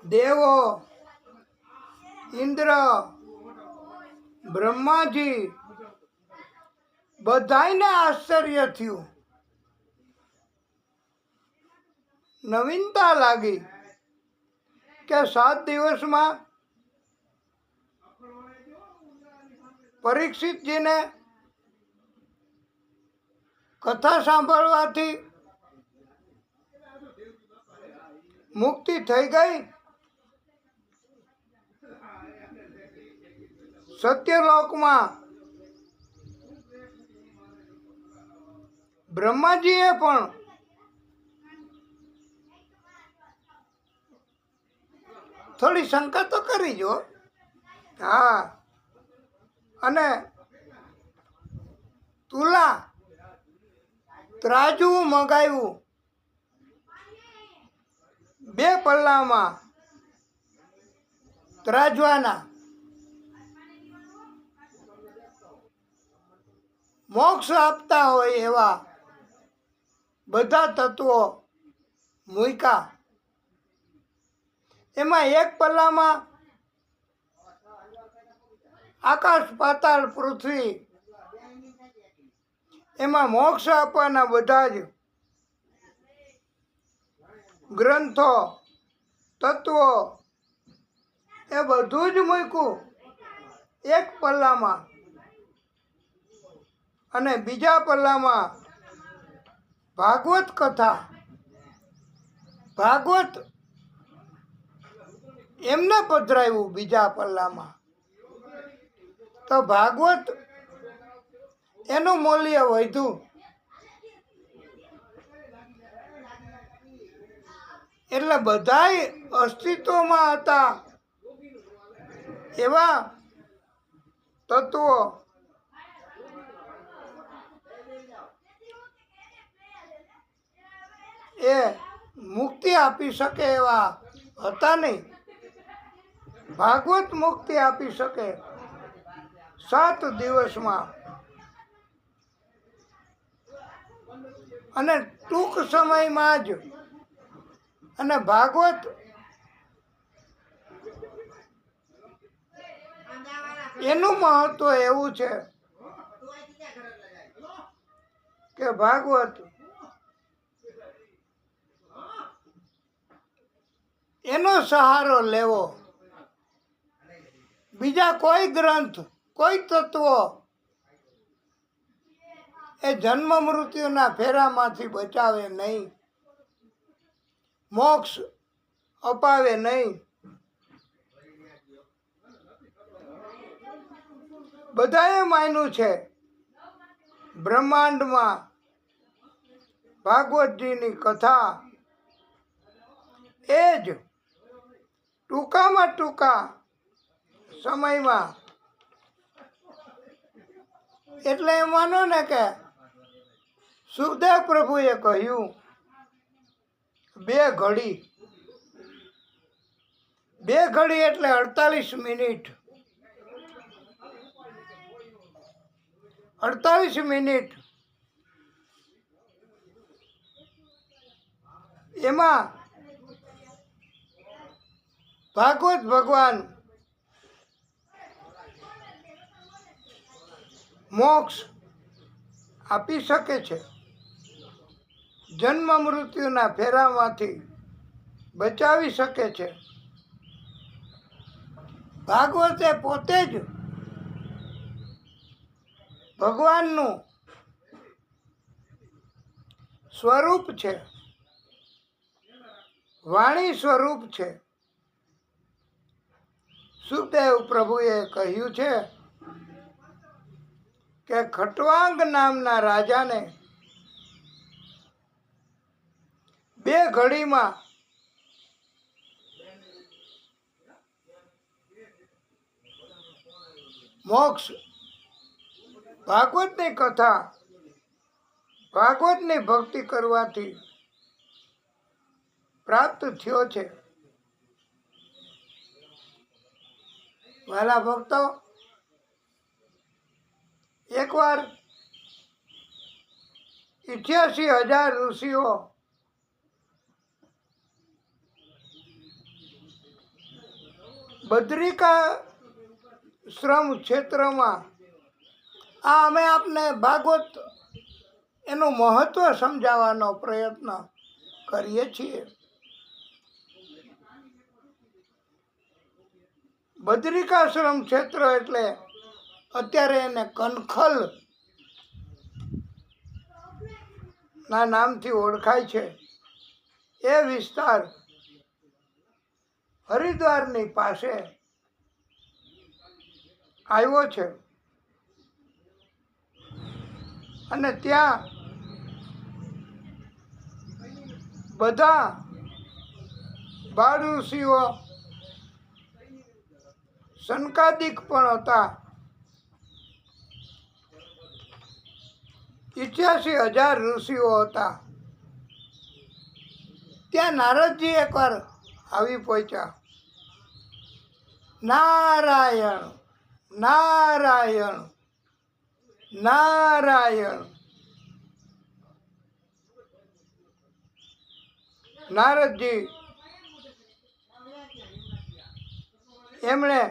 દેવો, ઇન્દ્ર, બ્રહ્માજી બધાયને આશ્ચર્ય થયું, નવીનતા લાગી કે 7 દિવસમાં પરીક્ષિતજીને કથા સાંભળવાથી મુક્તિ થઈ ગઈ. સત્યલોકમાં બ્રહ્માજીએ પણ થોડી શંકા તો કરી જો. હા, અને તુલા ત્રાજુ મગાવ્યું, 2 પલ્લામાં ત્રાજવાના. મોક્ષ આપતા હોય એવા બધા તત્વો મૂક્યા. એમાં 1 પલ્લામાં આકાશ, પાતાળ, પૃથ્વી, એમાં મોક્ષ આપવાના બધા જ ગ્રંથો, તત્વો, એ બધું જ મૂક્યું 1 પલ્લામાં. અને બીજા પલ્લામાં ભાગવત કથા. ભાગવત એમને પધરાવ્યું બીજા પલ્લામાં. તો ભાગવત એનું મૂલ્ય વધ્યું. એટલે બધાય અસ્તિત્વમાં હતા એવા તત્વો એ મુક્તિ આપી શકે એવા હતા નહીં. ભાગવત મુક્તિ આપી શકે 7 દિવસમાં અને ટૂંક સમયમાં જ. અને ભાગવત એનું મહત્વ એવું છે કે ભાગવત એનો સહારો લેવો. બીજા કોઈ ગ્રંથ, કોઈ તત્વો એ જન્મ મૃત્યુના ફેરામાંથી બચાવે નહીં, મોક્ષ અપાવે નહીં. બધાએ માન્યું છે બ્રહ્માંડમાં ભાગવતજીની કથા એ જ ટૂંકામાં ટૂંકા સમયમાં, એટલે એમ માનો ને કે સુખદેવ પ્રભુએ કહ્યું 2 ઘડી. 2 ઘડી એટલે 48 મિનિટ. 48 મિનિટ એમાં ભાગવત ભગવાન મોક્ષ આપી શકે છે, જન્મ મૃત્યુના ફેરામાંથી બચાવી શકે છે. ભાગવતે પોતે જ ભગવાનનું સ્વરૂપ છે, વાણી સ્વરૂપ છે. સુખદેવ પ્રભુએ કહ્યું છે કે ખટવાંગ નામના રાજાને 2 ઘડીમાં મોક્ષ ભાગવતની કથા, ભાગવતની ભક્તિ કરવાથી પ્રાપ્ત થયો છે. વાલા ભક્તો, એકવાર 88,000 ઋષિઓ બદ્રિકાશ્રમ ક્ષેત્રમાં, આ અમે આપને ભાગવત એનું મહત્વ સમજાવવાનો પ્રયત્ન કરીએ છીએ. બદ્રિકાશ્રમ ક્ષેત્ર એટલે અત્યારે એને કનખલ ના નામથી ઓળખાય છે. એ વિસ્તાર હરિદ્વારની પાસે આવ્યો છે અને ત્યાં બધા બાળ ઋષિઓ સંકાદિક પણ હતા. 88,000 ઋષિઓ હતા. ત્યાં નારદજી એકવાર આવી પહોંચ્યા. નારાયણ નારાયણ નારાયણ. નારદજી એમણે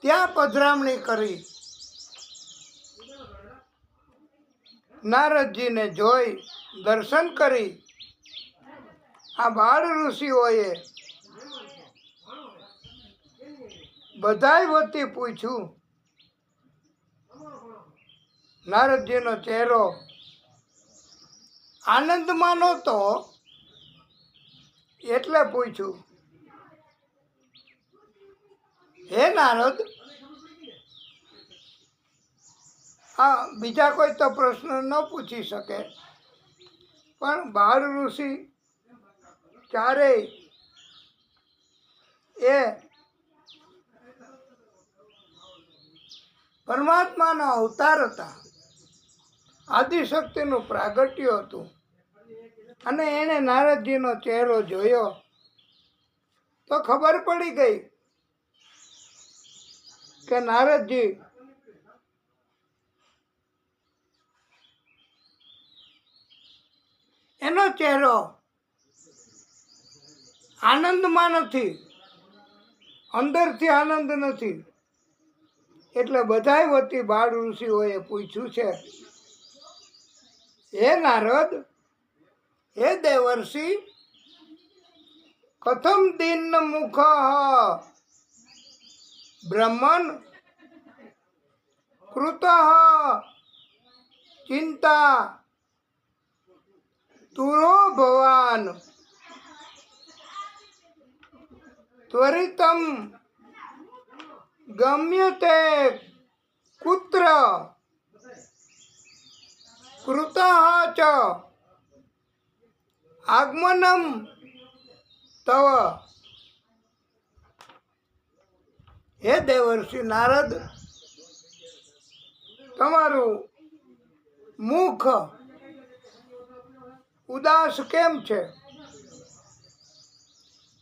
ત્યાં પધરામણી કરી. નારદજીને જોઈ દર્શન કરી આ બાળ ઋષિઓએ બધાય વતી પૂછ્યું. નારદજીનો ચહેરો આનંદમાં નહોતો એટલે પૂછ્યું, હે નારદ, હા બીજા કોઈ તો પ્રશ્ન ન પૂછી શકે, પણ બાળ ઋષિ ચારેય એ પરમાત્માનો અવતાર હતા, આદિશક્તિનું પ્રાગટ્ય હતું. અને એણે નારદજીનો ચહેરો જોયો તો ખબર પડી ગઈ કે નારદજી એનો ચહેરો આનંદમાં નથી, અંદરથી આનંદ નથી. એટલે બધાય વતી બાળ ઋષિઓએ પૂછ્યું છે, હે નારદ, હે દેવર્ષિ, કથમ દીન મુખ બ્રહ્મન કૃત ચિંતા તુરો ભવાન ત્વરિતમ ગમ્યતે કુત્ર કૃત ચ આગમનમ તવ. હે દેવર્ષિ નારદ, તમારું મુખ ઉદાસ કેમ છે?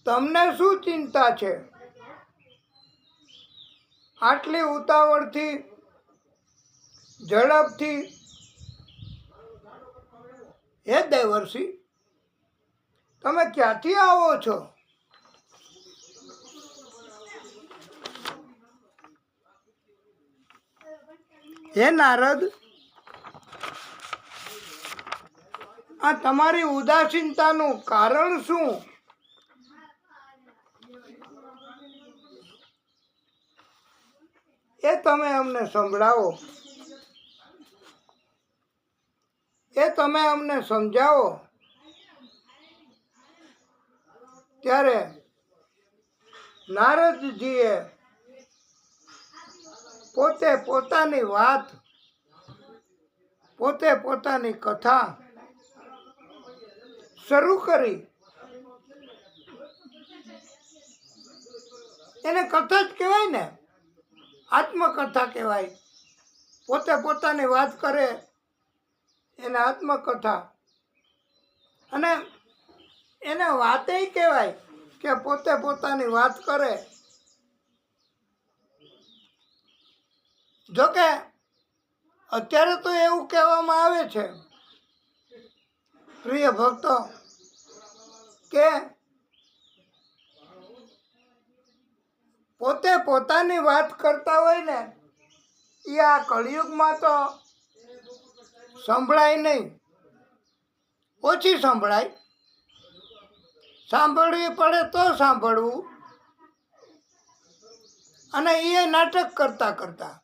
તમને શું ચિંતા છે? આટલી ઉતાવળથી, ઝડપથી, હે દેવર્ષિ, તમે ક્યાંથી આવો છો? હે નારદ, આ તમારી ઉદાસીનતાનું કારણ શું? એ તમે અમને સંભળાવો, એ તમે અમને સમજાવો. ત્યારે નારદજીએ પોતે પોતાની વાત, પોતે પોતાની કથા શરૂ કરી. એને કથા જ કહેવાય ને, આત્મકથા કહેવાય. પોતે પોતાની વાત કરે એને આત્મકથા. અને એને વાતે કહેવાય કે પોતે પોતાની વાત કરે. જોકે અત્યારે તો એવું કહેવામાં આવે છે પ્રિય ભક્તો કે પોતે પોતાની વાત કરતા હોય ને એ આ કળિયુગમાં તો સંભળાય નહીં, ઓછી સંભળાય. સાંભળવી પડે તો સાંભળવું, અને એ નાટક કરતા કરતા.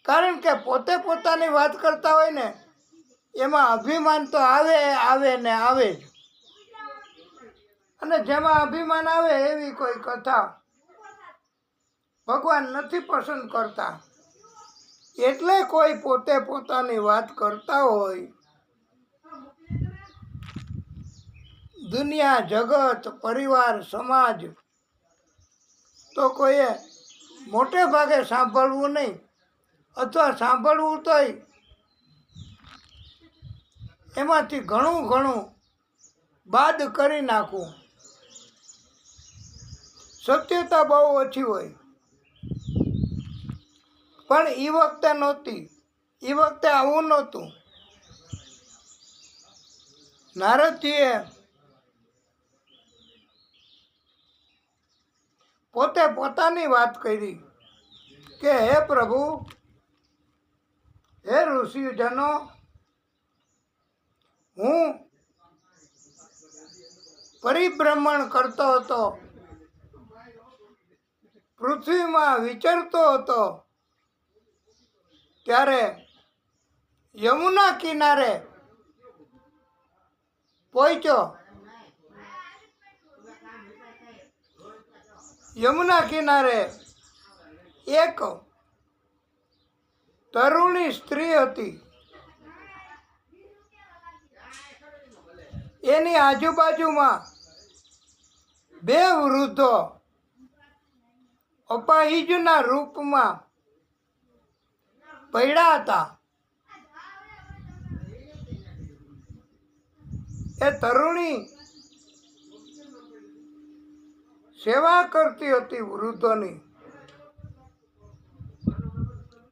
કારણ કે પોતે પોતાની વાત કરતા હોય ને એમાં અભિમાન તો આવે આવે ને આવે જ. અને જેમાં અભિમાન આવે એવી કોઈ કથા ભગવાન નથી પસંદ કરતા. એટલે કોઈ પોતે પોતાની વાત કરતા હોય, દુનિયા, જગત, પરિવાર, સમાજ, તો કોઈએ મોટે ભાગે સાંભળવું નહીં, અથવા સાંભળવું તોય એમાંથી ઘણું ઘણું બાદ કરી નાખવું. સત્યતા બહુ ઓછી હોય. પણ એ વખતે નહોતી, એ વખતે આવું નહોતું. નારદજીએ પોતે પોતાની વાત કરી કે હે પ્રભુ, હે ઋષિજનો, હું પરિભ્રમણ કરતો હતો, પૃથ્વીમાં વિચરતો હતો, ત્યારે યમુના કિનારે પહોંચ્યો. યમુના કિનારે એક તરુણી સ્ત્રી હતી. એની આજુબાજુમાં બે વૃદ્ધો અપાહિજના રૂપમાં પડ્યા હતા. એ તરુણી સેવા કરતી હતી વૃદ્ધોની,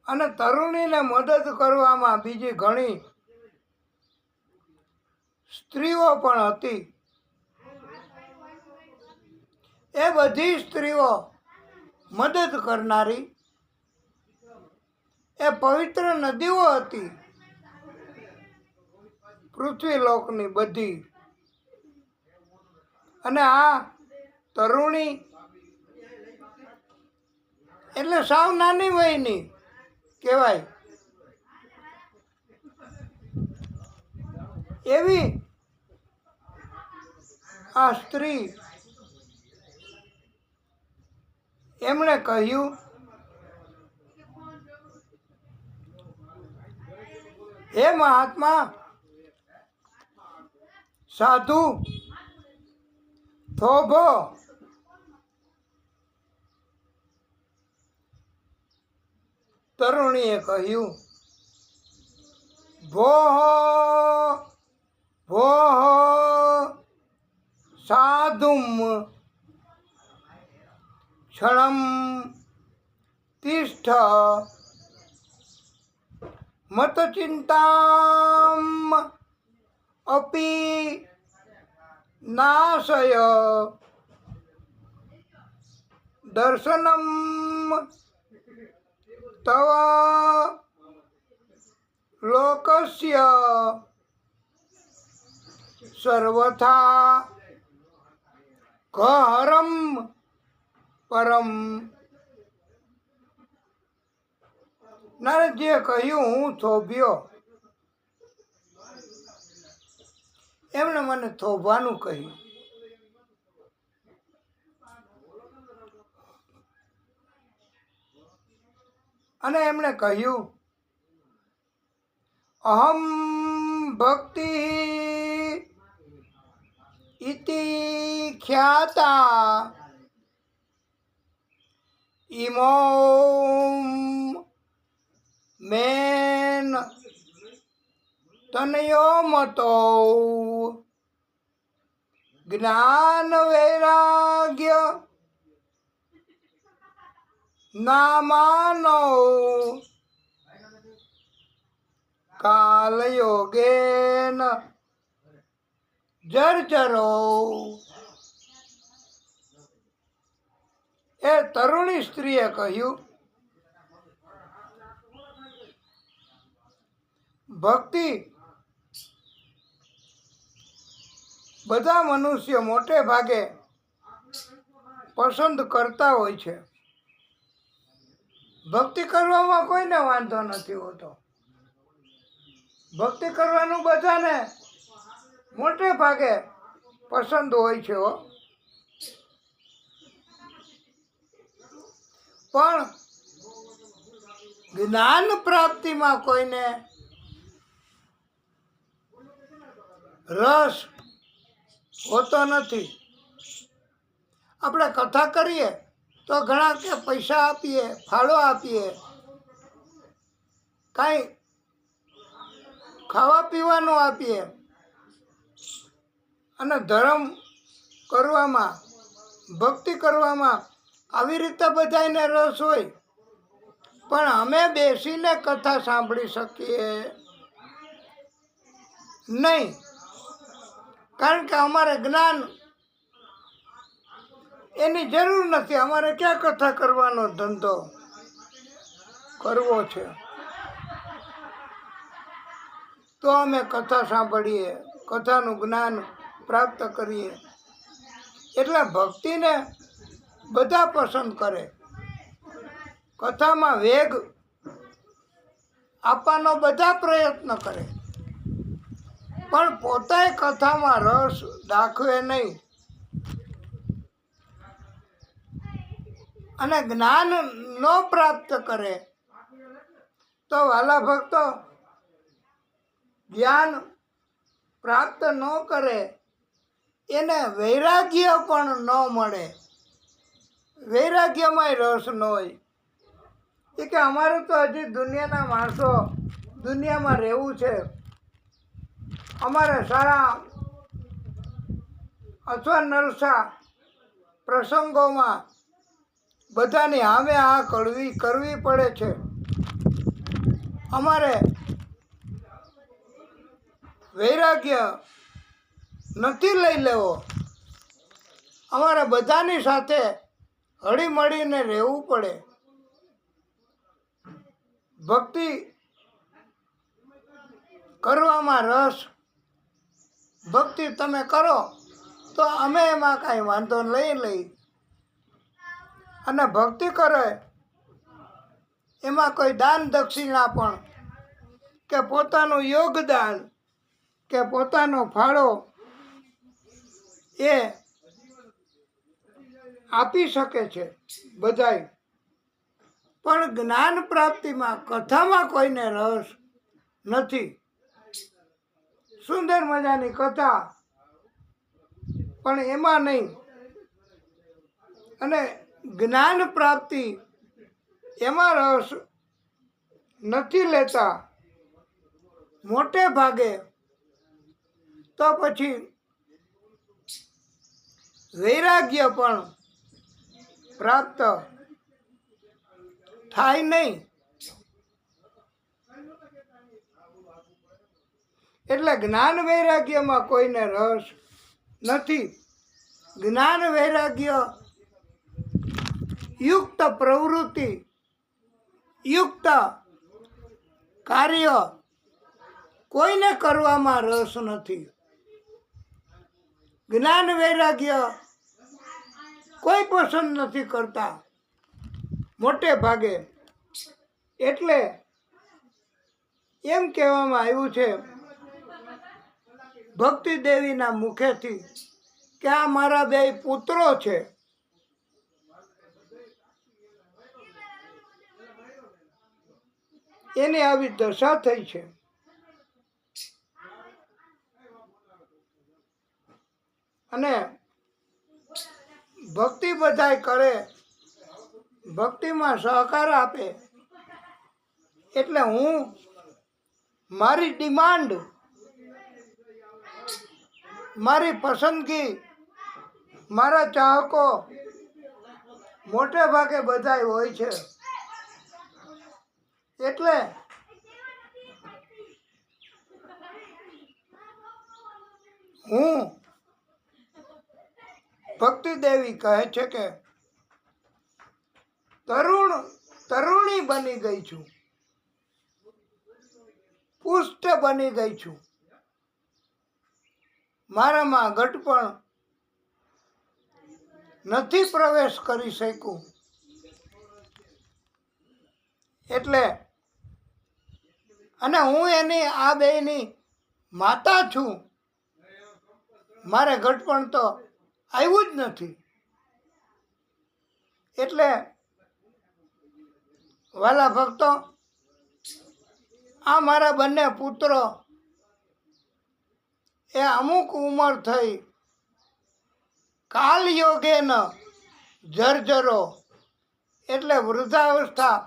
અને તરુણીને મદદ કરવામાં બીજી ઘણી સ્ત્રીઓ પણ હતી. એ બધી સ્ત્રીઓ મદદ કરનારી એ પવિત્ર નદીઓ હતી, પૃથ્વીલોકની બધી. અને આ તરુણી એટલે સાવ નાની વયની કહેવાય. એવી આ સ્ત્રી એમણે કહ્યું, હે મહાત્મા, સાધુ, થોભો, તરુણીએ કહ્યું, ભોહ ભોહ સાધુમ ક્ષણમ તિષ્ઠ મત ચિંતામ અપી નાશય દર્શનમ તવ લોકસ્ય સર્વથા કહરમ પરમ. નારદજીએ કહ્યું, હું થોભ્યો. એમણે મને થોભવાનું કહ્યું. અને એમણે કહ્યું, અહમ ભક્તિ ઇતિ ખ્યાતા ઇમો મેન તનયો મતો જ્ઞાન વૈરાગ્ય નામાનો કાલયોગેન જર્જરો. એ તરુણી સ્ત્રીએ કહ્યું, ભક્તિ બધા મનુષ્ય મોટે ભાગે પસંદ કરતા હોય છે. ભક્તિ કરવામાં કોઈને વાંધો નથી હોતો. ભક્તિ કરવાનું બધાને મોટે ભાગે પસંદ હોય છે. પણ જ્ઞાન પ્રાપ્તિમાં કોઈને રસ હોતો નથી. આપણે કથા કરીએ તો ઘણા કે પૈસા આપીએ, ફાળો આપીએ, કાંઈ ખાવા પીવાનું આપીએ, અને ધર્મ કરવામાં, ભક્તિ કરવામાં આવી રીતે બધાને રસ હોય. પણ અમે બેસીને કથા સાંભળી શકીએ નહીં, કારણ કે અમારે જ્ઞાન એની જરૂર નથી. અમારે ક્યાં કથા કરવાનો ધંધો કરવો છે? તો અમે કથા સાંભળીએ, કથાનું જ્ઞાન પ્રાપ્ત કરીએ. એટલે ભક્તિને બધા પસંદ કરે. કથામાં વેગ આપવાનો બધા પ્રયત્ન કરે, પણ પોતે કથામાં રસ દાખવે નહીં. અને જ્ઞાન ન પ્રાપ્ત કરે તો વાલા ભક્તો, જ્ઞાન પ્રાપ્ત ન કરે એને વૈરાગ્ય પણ ન મળે. વૈરાગ્યમાંય રસ ન હોય. એ કે અમારે તો હજી દુનિયાના માણસો દુનિયામાં રહેવું છે, અમારે સારા અથવા નરસા પ્રસંગોમાં બધાની સામે આ કરવી પડે છે. અમારે વૈરાગ્ય નથી લઈ લેવો, અમારે બધાની સાથે હળી મળીને રહેવું પડે. ભક્તિ કરવામાં રસ, ભક્તિ તમે કરો તો અમે એમાં કાંઈ વાંધો લઈ અને ભક્તિ કરે એમાં કોઈ દાન દક્ષિણા પણ કે પોતાનું યોગદાન કે પોતાનો ફાળો એ આપી શકે છે બધાય. પણ જ્ઞાન પ્રાપ્તિમાં કથામાં કોઈને રસ નથી. સુંદર મજાની કથા પણ એમાં નહીં. અને જ્ઞાન પ્રાપ્તિ એમાં રસ નથી લેતા મોટે ભાગે. તો પછી વૈરાગ્ય પણ પ્રાપ્ત થાય નહીં. એટલે જ્ઞાન વૈરાગ્યમાં કોઈને રસ નથી. જ્ઞાન વૈરાગ્ય યુક્ત પ્રવૃત્તિ, યુક્ત કાર્ય કોઈને કરવામાં રસ નથી. જ્ઞાન વૈરાગ્ય કોઈ પસંદ નથી કરતા મોટે ભાગે. એટલે એમ કહેવામાં આવ્યું છે ભક્તિ દેવીના મુખેથી કે આ મારા બે પુત્રો છે, એની આવી દશા થઈ છે. અને ભક્તિ બધાય કરે, ભક્તિમાં સહકાર આપે. એટલે હું મારી ડિમાન્ડ, મારી પસંદગી, મારા ચાહકો મોટે ભાગે બધાય હોય છે. એટલે હું ભક્તિ દેવી કહે છે કે તરુણી બની ગઈ છું, પુષ્ટ બની ગઈ છું. મારામાં ઘટપણ નથી પ્રવેશ કરી શકું. એટલે અને હું એની આ બેની માતા છું. મારે ઘટપણ તો આવ્યું જ નથી. એટલે વાલા ભક્તો, આ મારા બંને પુત્રો એ અમુક ઉંમર થઈ કાલ યોગેન જર્જરો, એટલે વૃદ્ધાવસ્થા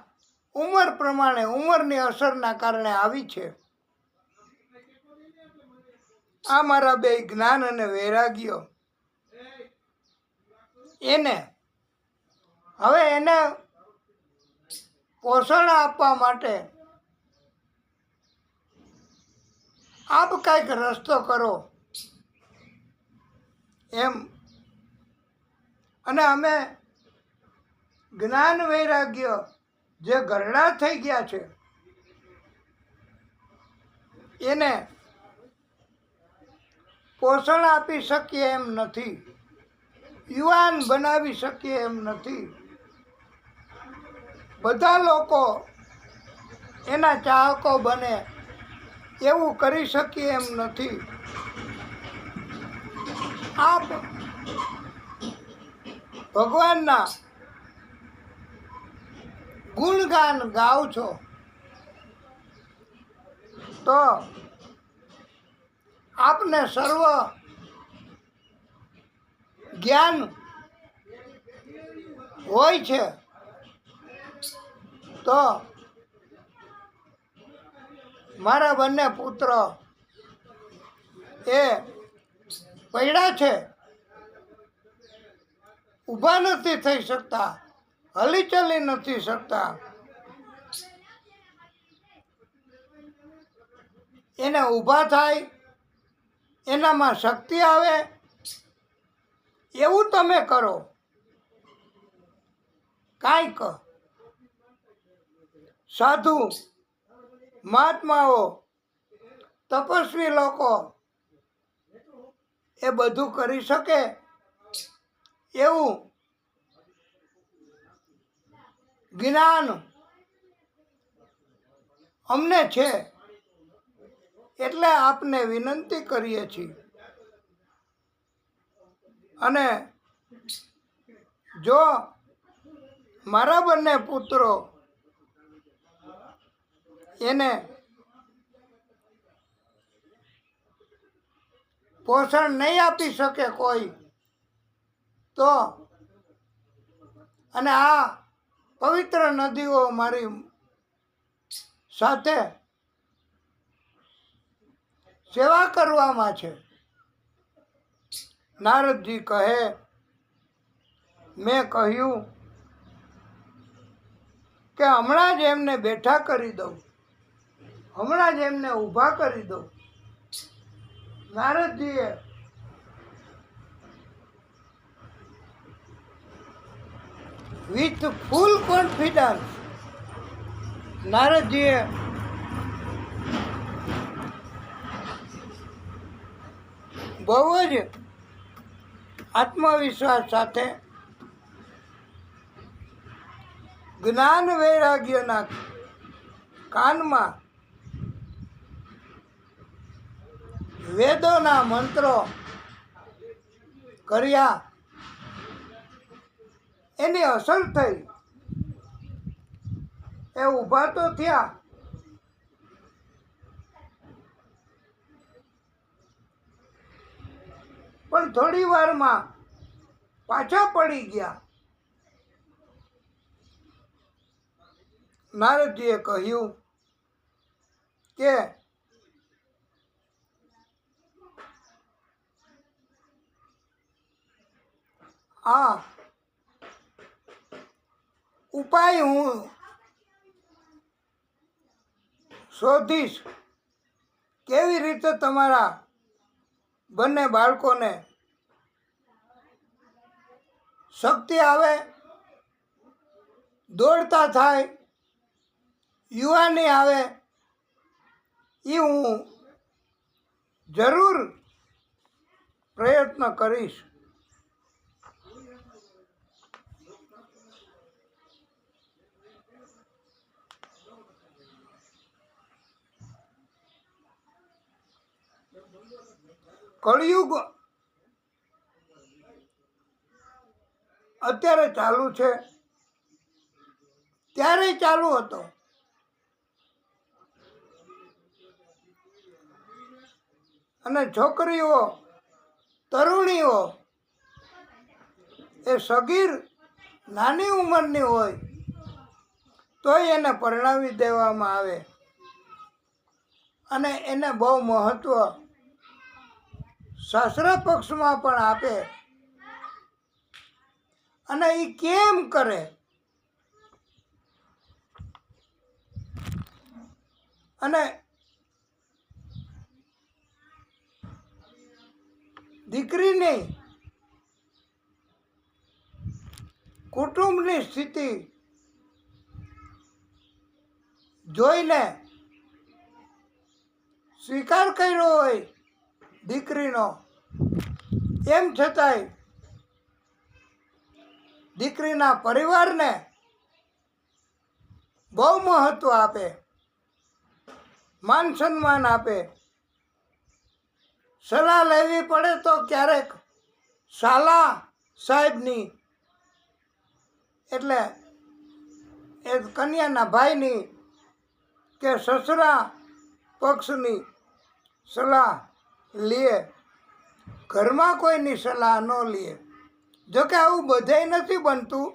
ઉંમર પ્રમાણે ઉંમરની અસરના કારણે આવી છે. આ મારા બે જ્ઞાન અને વૈરાગ્ય એને પોષણ આપવા માટે આપ કંઈક રસ્તો કરો એમ. અને અમે જ્ઞાન વૈરાગ્ય જે ઘરડા થઈ ગયા છે એને પોષણ આપી શકીએ એમ નથી, યુવાન બનાવી શકીએ એમ નથી. બધા લોકો એના ચાહકો બને એવું કરી શકીએ એમ નથી. આપ ભગવાનના ગુણગાન ગાવ છો તો આપને સર્વ જ્ઞાન હોય છે, તો મારા બંને પુત્ર એ પડ્યા છે, ઊભા નથી થઈ શકતા, હલીચલી નથી શકતા, એને ઊભા થાય, એનામાં શક્તિ આવે એવું તમે કરો. કાંઈક સાધુ મહાત્માઓ તપસ્વી લોકો એ બધું કરી શકે એવું જ્ઞાન અમને છે, એટલે આપને વિનંતી કરીએ છીએ. અને જો મારા બંને પુત્રો એને પોષણ નહીં આપી શકે કોઈ, તો અને આ પવિત્ર નદીઓ મારી સાથે સેવા કરવામાં છે. નારદજી કહે, મેં કહ્યું કે હમણાં જ એમને બેઠા કરી દઉં, હમણાં જ એમને ઊભા કરી દઉં. નારદજીએ વિથ ફૂલ કોન્ફિડન્સ નારદજીએ બહુ જ આત્મવિશ્વાસ સાથે જ્ઞાન વૈરાગ્યના કાનમાં વેદોના મંત્રો કર્યા. એની અસર થઈ, એ ઊભા તો થયા, પણ થોડી વારમાં પાછા પડી ગયા. નારદજીએ કહ્યું કે આ ઉપાય હું શોધીશ, કેવી રીતે તમારા બંને બાળકોને શક્તિ આવે, દોડતા થાય, યુવાની આવે, એ હું જરૂર પ્રયત્ન કરીશ. કળિયુગ અત્યારે ચાલુ છે, ત્યારે ચાલુ હતો. અને છોકરીઓ, તરુણીઓ એ સગીર નાની ઉંમરની હોય તોય એને પરણાવી દેવામાં આવે, અને એને બહુ મહત્વ શાસ્ત્ર પક્ષમાં પણ આપે. અને એ કેમ કરે? અને દીકરીની કુટુંબની સ્થિતિ જોઈને સ્વીકાર કર્યો હોય દીકરીનો, એમ છતાંય દીકરીના પરિવારને બહુ મહત્વ આપે, માન સન્માન આપે. સલાહ લેવી પડે તો ક્યારેક સાલા સાહેબની, એટલે એ કન્યાના ભાઈની કે સસરા પક્ષની સલાહ લે, ઘરમાં કોઈની સલાહ ન લે. જોકે આવું બધાય નથી બનતું,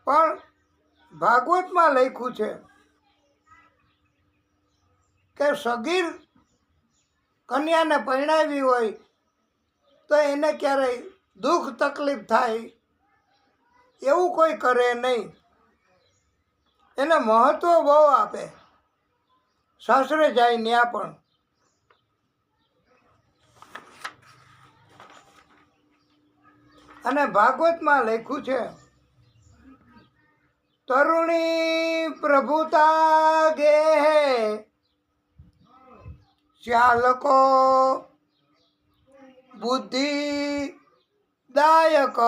પણ ભાગવતમાં લખ્યું છે કે સગીર કન્યાને પરણાવી હોય તો એને ક્યારેય દુઃખ તકલીફ થાય એવું કોઈ કરે નહીં. એને મહત્ત્વ બહુ આપે, સાસરે જાય ત્યાં પણ. અને ભાગવતમાં લખ્યું છે, તરુણી પ્રભુતા ગેહે ચાલકો બુદ્ધિ દાયક,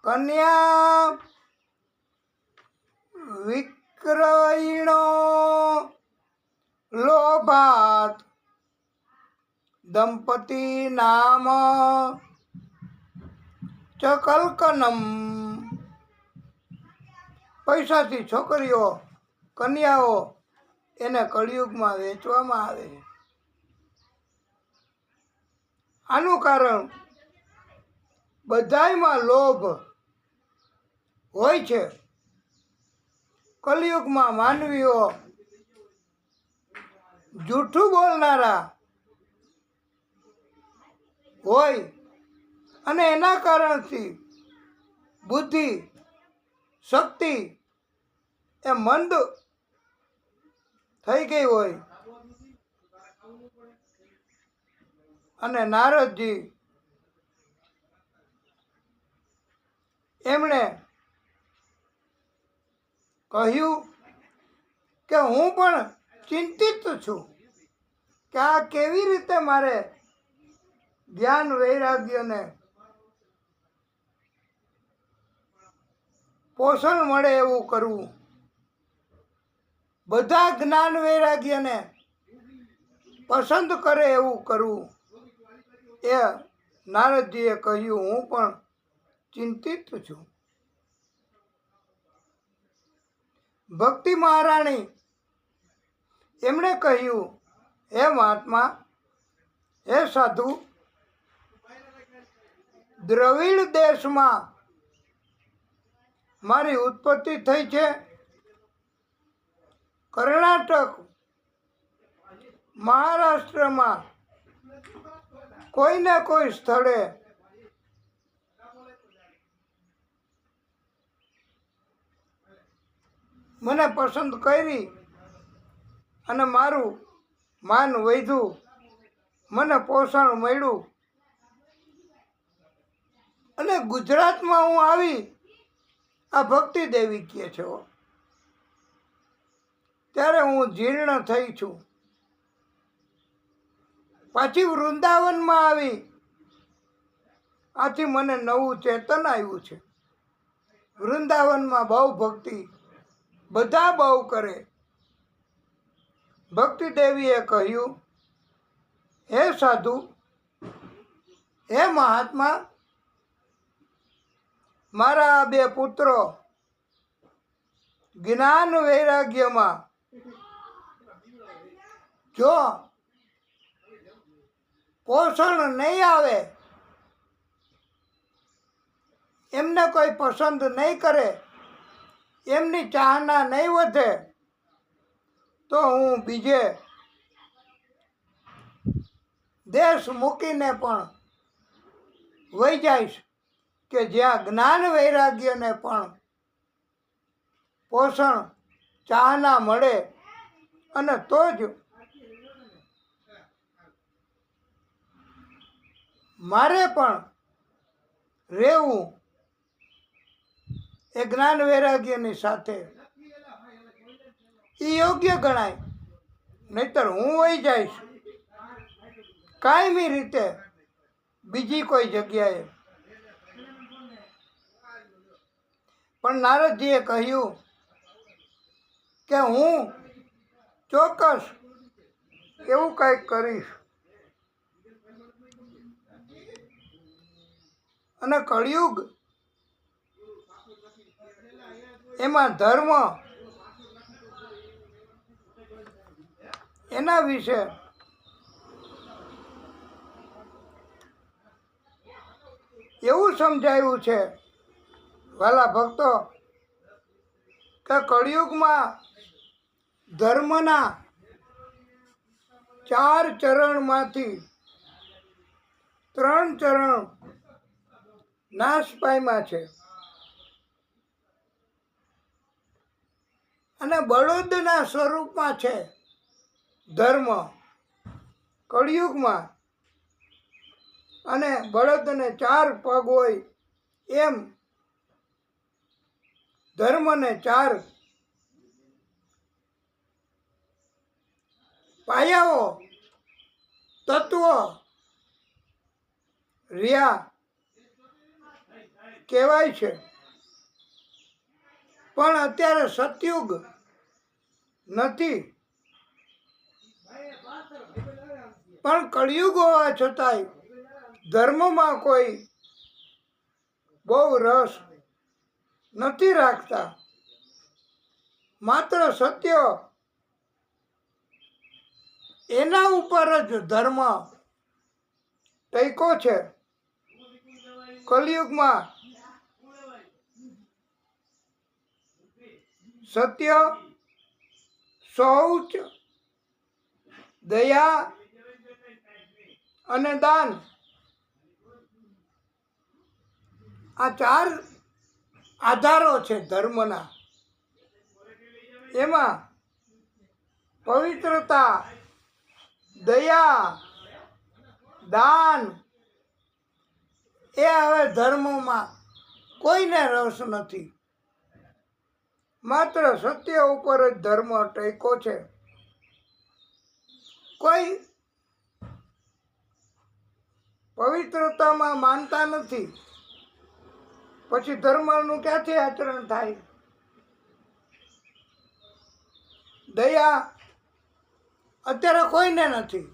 કન્યા વિક્રયણો લોભાત, દંપતિ નામ ચકલકનમ. પૈસાથી છોકરીઓ કન્યાઓ એને કળિયુગમાં વેચવામાં આવે છે. આનું કારણ બધાયમાં લોભ હોય છે. કલિયુગમાં માનવીઓ જૂઠું બોલનારા હોય અને એના કારણથી બુદ્ધિ શક્તિ એ મંદ થઈ ગઈ હોય. અને નારદજી એમણે કહ્યું કે હું પણ ચિંતિત છું કે આ કેવી રીતે મારે જ્ઞાન વૈરાગ્યને પોષણ મળે એવું કરવું. બધા જ્ઞાન વૈરાગ્યને પસંદ કરે એવું કરવું. એ નારદજીએ કહ્યું હું પણ ચિંતિત છું. ભક્તિ મહારાણી એમણે કહ્યું, હે મહાત્મા, હે સાધુ, દ્રવિડ દેશમાં મારી ઉત્પત્તિ થઈ છે. કર્ણાટક મહારાષ્ટ્રમાં કોઈને કોઈ સ્થળે મને પસંદ કરી અને મારું માન વધ્યું, મને પોષણ મળ્યું. અને ગુજરાતમાં હું આવી આ ભક્તિ દેવી કહે છે ત્યારે હું જીર્ણ થઈ છું. પાછી વૃંદાવનમાં આવી આથી મને નવું ચેતન આવ્યું છે. વૃંદાવનમાં બહુ ભક્તિ બધા બહુ કરે. ભક્તિ દેવીએ કહ્યું, હે સાધુ, હે મહાત્મા, મારા બે પુત્રો જ્ઞાન વૈરાગ્યમાં જો પોષણ નહીં આવે, એમને કોઈ પસંદ નહીં કરે, એમની ચાહના નહીં વધે, તો હું બીજે દેશ મૂકીને પણ વહી જઈશ કે જ્યાં જ્ઞાન વૈરાગ્યને પણ પોષણ ચાહના મળે અને તો જ મારે પણ રહેવું એ જ્ઞાન વૈરાગ્યની સાથે. એ યોગ્ય ગણાય, નહીતર હું વહી જઈશ કાયમી રીતે બીજી કોઈ જગ્યાએ. પણ નારદજીએ કહ્યું કે હું ચોક્કસ એવું કંઈક કરીશ. અને કળિયુગ એમાં ધર્મ એના વિશે એવું સમજાયું છે વાલા ભક્તો કે કળિયુગમાં ધર્મના 4 ચરણમાંથી 3 ચરણ નાશ પામ્યા છે અને બળદના સ્વરૂપમાં છે ધર્મ કળિયુગમાં. અને બળદને 4 પગ હોય એમ ધર્મને 4 પાયાઓ તત્વો રહ્યા કહેવાય છે. પણ અત્યારે સતયુગ નથી, પણ કળિયુગ હોવા છતાંય ધર્મમાં કોઈ બહુ રસ નથી રાખતા. માત્ર સત્ય એના ઉપર જ ધર્મ ટક્યો છે. કલિયુગમાં સત્ય, શૌચ, દયા અને દાન આ 4 આધારો છે ધર્મના. એમાં પવિત્રતા, દયા, દાન એ હવે ધર્મમાં કોઈને રસ નથી. માત્ર સત્ય ઉપર જ ધર્મ ટક્યો છે. કોઈ પવિત્રતામાં માનતા નથી, પછી ધર્મનું ક્યાંથી આચરણ થાય? દયા અત્યારે કોઈને નથી.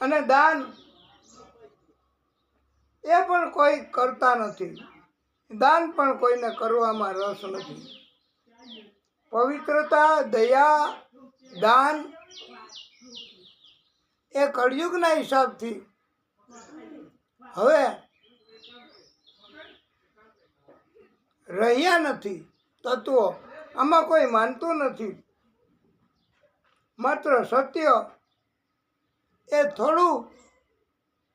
અને દાન એ પણ કોઈ કરતા નથી. દાન પણ કોઈને કરવામાં રસ નથી. પવિત્રતા, દયા, દાન એ કળિયુગના હિસાબથી હવે રહ્યા નથી તત્વો. આમાં કોઈ માનતું નથી. માત્ર સત્ય એ થોડું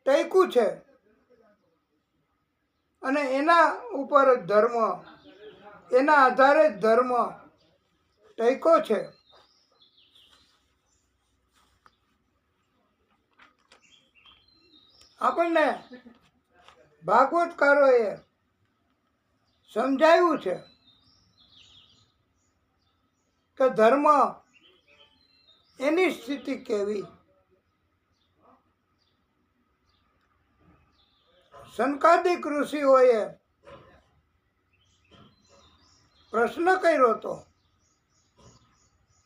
ટક્યું છે અને એના ઉપર જ ધર્મ, એના આધારે જ ધર્મ ટક્યો છે. આપણને ભાગવતકારોએ સમજાવ્યું છે કે ધર્મ એની સ્થિતિ કેવી. સનકાદિક ઋષિઓએ પ્રશ્ન કર્યો હતો,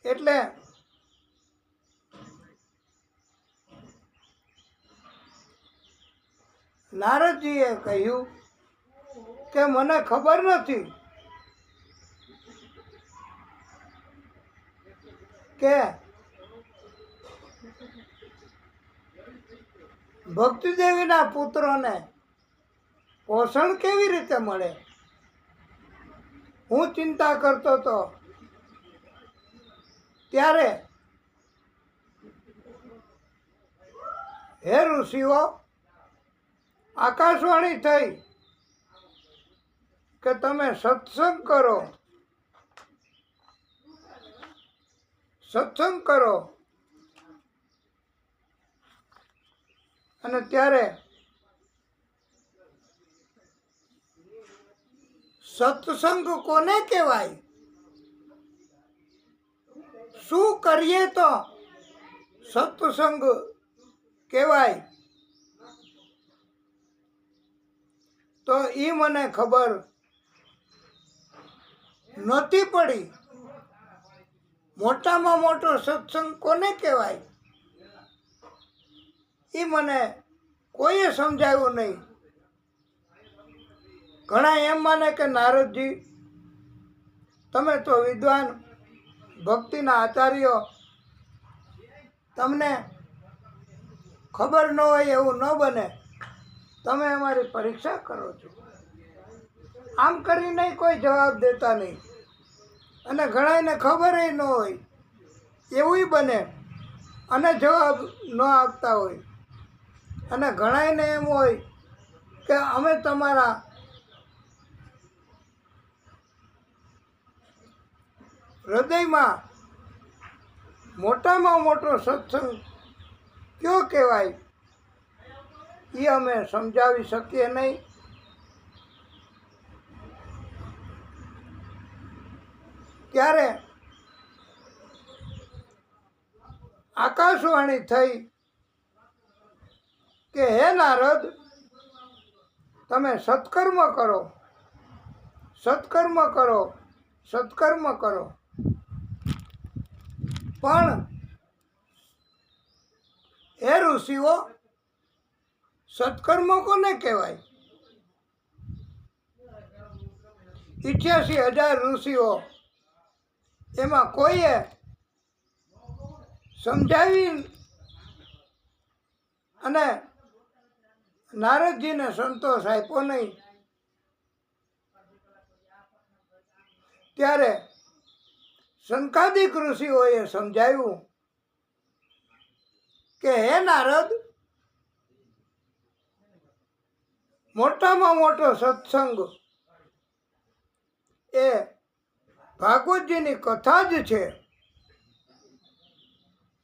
એટલે નારદજીએ કહ્યું કે મને ખબર નથી કે ભક્તિદેવીના પુત્રોને પોષણ કેવી રીતે મળે. હું ચિંતા કરતો હતો ત્યારે હે ઋષિઓ, આકાશવાણી થઈ કે તમે સત્સંગ કરો, સત્સંગ કરો. અને ત્યારે સત્સંગ કોને કહેવાય? શું કરીએ તો સત્સંગ કહેવાય? તો એ મને ખબર નહોતી પડી. મોટામાં મોટો સત્સંગ કોને કહેવાય એ મને કોઈએ સમજાવ્યું નહીં. ઘણા એમ માને કે નારદજી તમે તો વિદ્વાન ભક્તિના આચાર્યો, તમને ખબર ન હોય એવું ન બને, તમે અમારી પરીક્ષા કરો છો. આમ કરીને કોઈ જવાબ દેતા નહીં. અને ઘણાને ખબર ન હોય એવું બને અને જવાબ ન આપતા હોય. અને ઘણાને એમ હોય કે અમે તમારા હૃદયમાં મોટામાં મોટો સત્સંગ કયો કહેવાય એ અમે સમજાવી શકીએ નહીં. ત્યારે આકાશવાણી થઈ કે હે નારદ, તમે સત્કર્મ કરો, સત્કર્મ કરો, સત્કર્મ કરો. પણ હે ઋષિઓ, સત્કર્મ કોને કહેવાય? 88,000 ઋષિઓ, એમાં કોઈએ સમજાવી અને નારદજીને સંતોષ આપ્યો નહીં. ત્યારે શંકાદિક ઋષિઓએ સમજાવ્યું કે હે નારદ, મોટામાં મોટો સત્સંગ એ ભાગવતજીની કથા જ છે.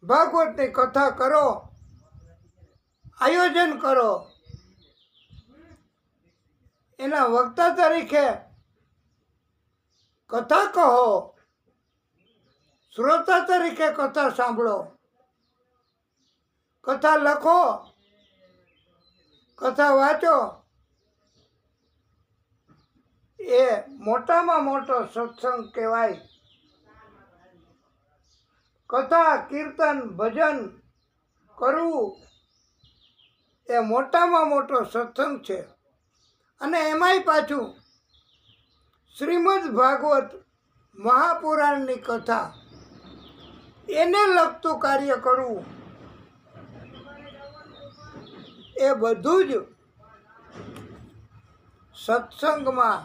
ભાગવતની કથા કરો, આયોજન કરો, એના વક્તા તરીકે કથા કહો, શ્રોતા તરીકે કથા સાંભળો, કથા લખો, કથા વાંચો. એ મોટામાં મોટો સત્સંગ કહેવાય. કથા, કીર્તન, ભજન કરવું એ મોટામાં મોટો સત્સંગ છે. અને એમાંય પાછું શ્રીમદ ભાગવત મહાપુરાણની કથા, એને લગતું કાર્ય કરવું એ બધું જ સત્સંગમાં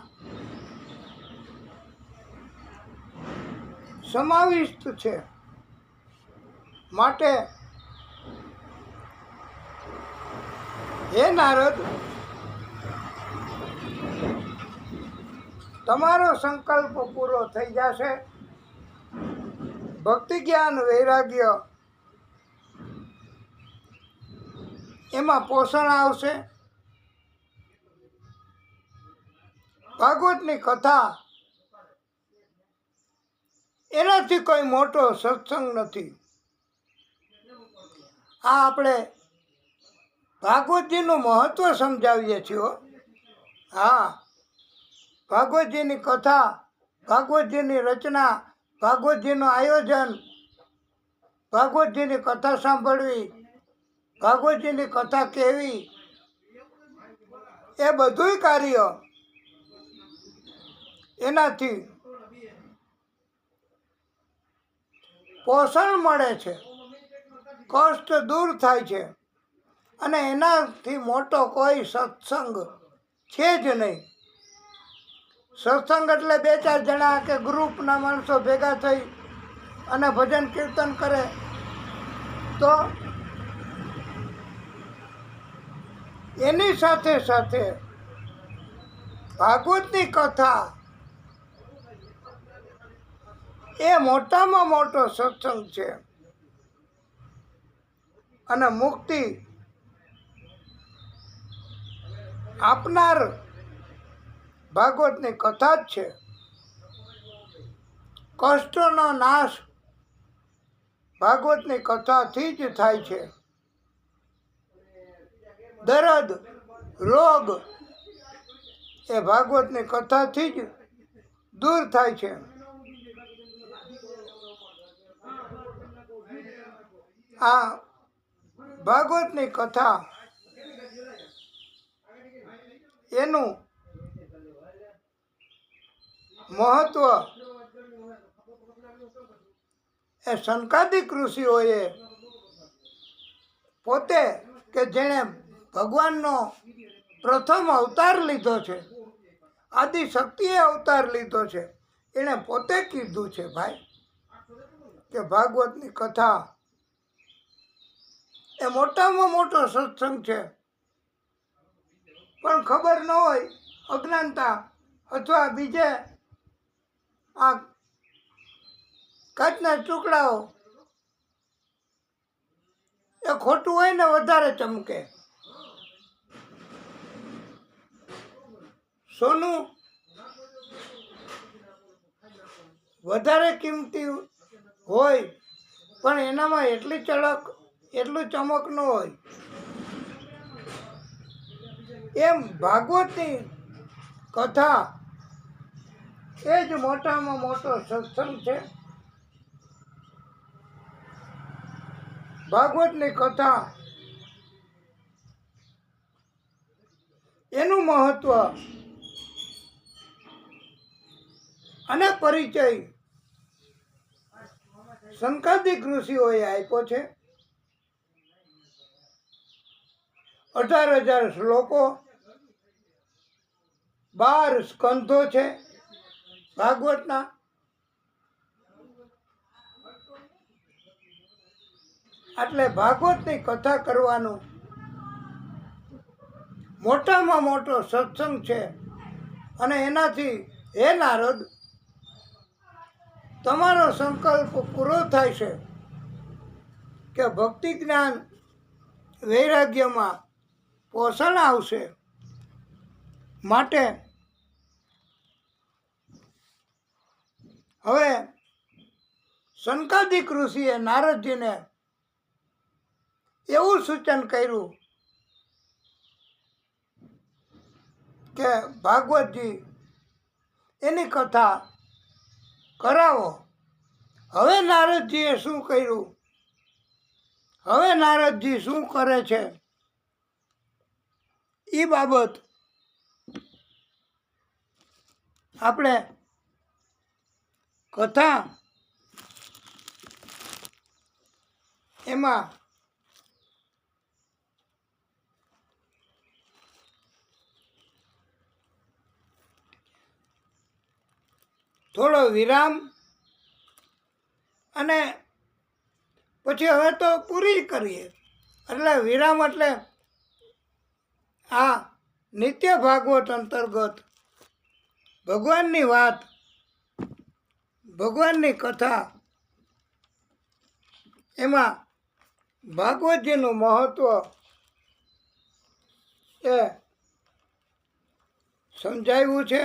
સમાવિષ્ટ છે. માટે હે નારદ, તમારો સંકલ્પ પૂરો થઈ જશે. ભક્તિ, જ્ઞાન, વૈરાગ્ય એમાં પોષણ આવશે. ભાગવતની કથા એનાથી કોઈ મોટો સત્સંગ નથી. આ આપણે ભાગવતજીનું મહત્વ સમજાવીએ છીએ. હા, ભાગવતજીની કથા, ભાગવતજીની રચના, ભાગવતજીનું આયોજન, ભાગવતજીની કથા સાંભળવી, ભાગવતજીની કથા કહેવી, એ બધુંય કાર્ય એનાથી પોષણ મળે છે, કષ્ટ દૂર થાય છે. અને એનાથી મોટો કોઈ સત્સંગ છે જ નહીં. સત્સંગ એટલે 2-4 જણા કે ગ્રુપના માણસો ભેગા થઈ અને ભજન કીર્તન કરે તો એની સાથે સાથે ભાગવતની કથા એ મોટામાં મોટો સત્સંગ છે. અને મુક્તિ આપનાર ભાગવતની કથા જ છે. કષ્ટનો નાશ ભાગવતની કથાથી જ થાય છે. દર્દ, રોગ એ ભાગવતની કથાથી જ દૂર થાય છે. આ ભાગવતની કથા એનું મહત્વ એ સંકાદિક ઋષિઓએ પોતે કે જેણે ભગવાનનો પ્રથમ અવતાર લીધો છે, આદિશક્તિએ અવતાર લીધો છે, એણે પોતે કીધું છે ભાઈ કે ભાગવતની કથા એ મોટામાં મોટો સત્સંગ છે. પણ ખબર ન હોય, અજ્ઞાનતા અથવા બીજે આ કાચના ટુકડાઓ એ ખોટું હોય ને વધારે ચમકે. સોનું વધારે કિંમતી હોય પણ એનામાં એટલી ચળક એટલું ચમક ન હોય. એમ ભાગવતની કથા એ જ મોટામાં મોટો સત્સંગ છે. ભાગવતની કથા એનું મહત્વ અને પરિચય સંકાદિક ઋષિઓએ આપ્યો છે. 18,000 શ્લોકો, 12 સ્કંધો છે ભાગવતના. એટલે ભાગવતની કથા કરવાનું મોટામાં મોટો સત્સંગ છે. અને એનાથી હે નારદ, તમારો સંકલ્પ પૂરો થાય છે કે ભક્તિ જ્ઞાન વૈરાગ્યમાં પોષણ આવશે. માટે હવે સંકાદિક ઋષિએ નારદજીને એવું સૂચન કર્યું કે ભાગવતજી એની કથા કરાવો. હવે નારદજીએ શું કર્યું, હવે નારદજી શું કરે છે એ બાબત આપણે કથા એમાં થોડો વિરામ અને પછી હવે તો પૂરી કરીએ. એટલે વિરામ એટલે આ નિત્ય ભાગવત અંતર્ગત ભગવાનની વાત, ભગવાનની કથા, એમાં ભાગવતજીનું મહત્વ એ સમજાવ્યું છે.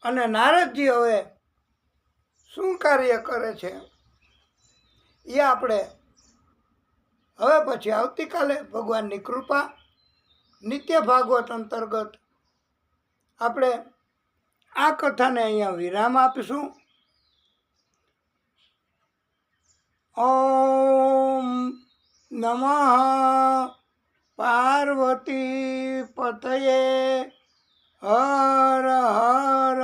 અને નારદજી હવે શું કાર્ય કરે છે એ આપણે હવે પછી આવતીકાલે ભગવાનની કૃપા નિત્ય ભાગવત અંતર્ગત આપણે આ કથાને અહીંયા વિરામ આપીશું. ઓમ નમઃ પાર્વતી પતયે હર હર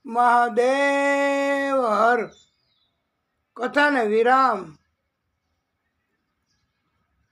મહાદેવ હર. કથાને વિરામ.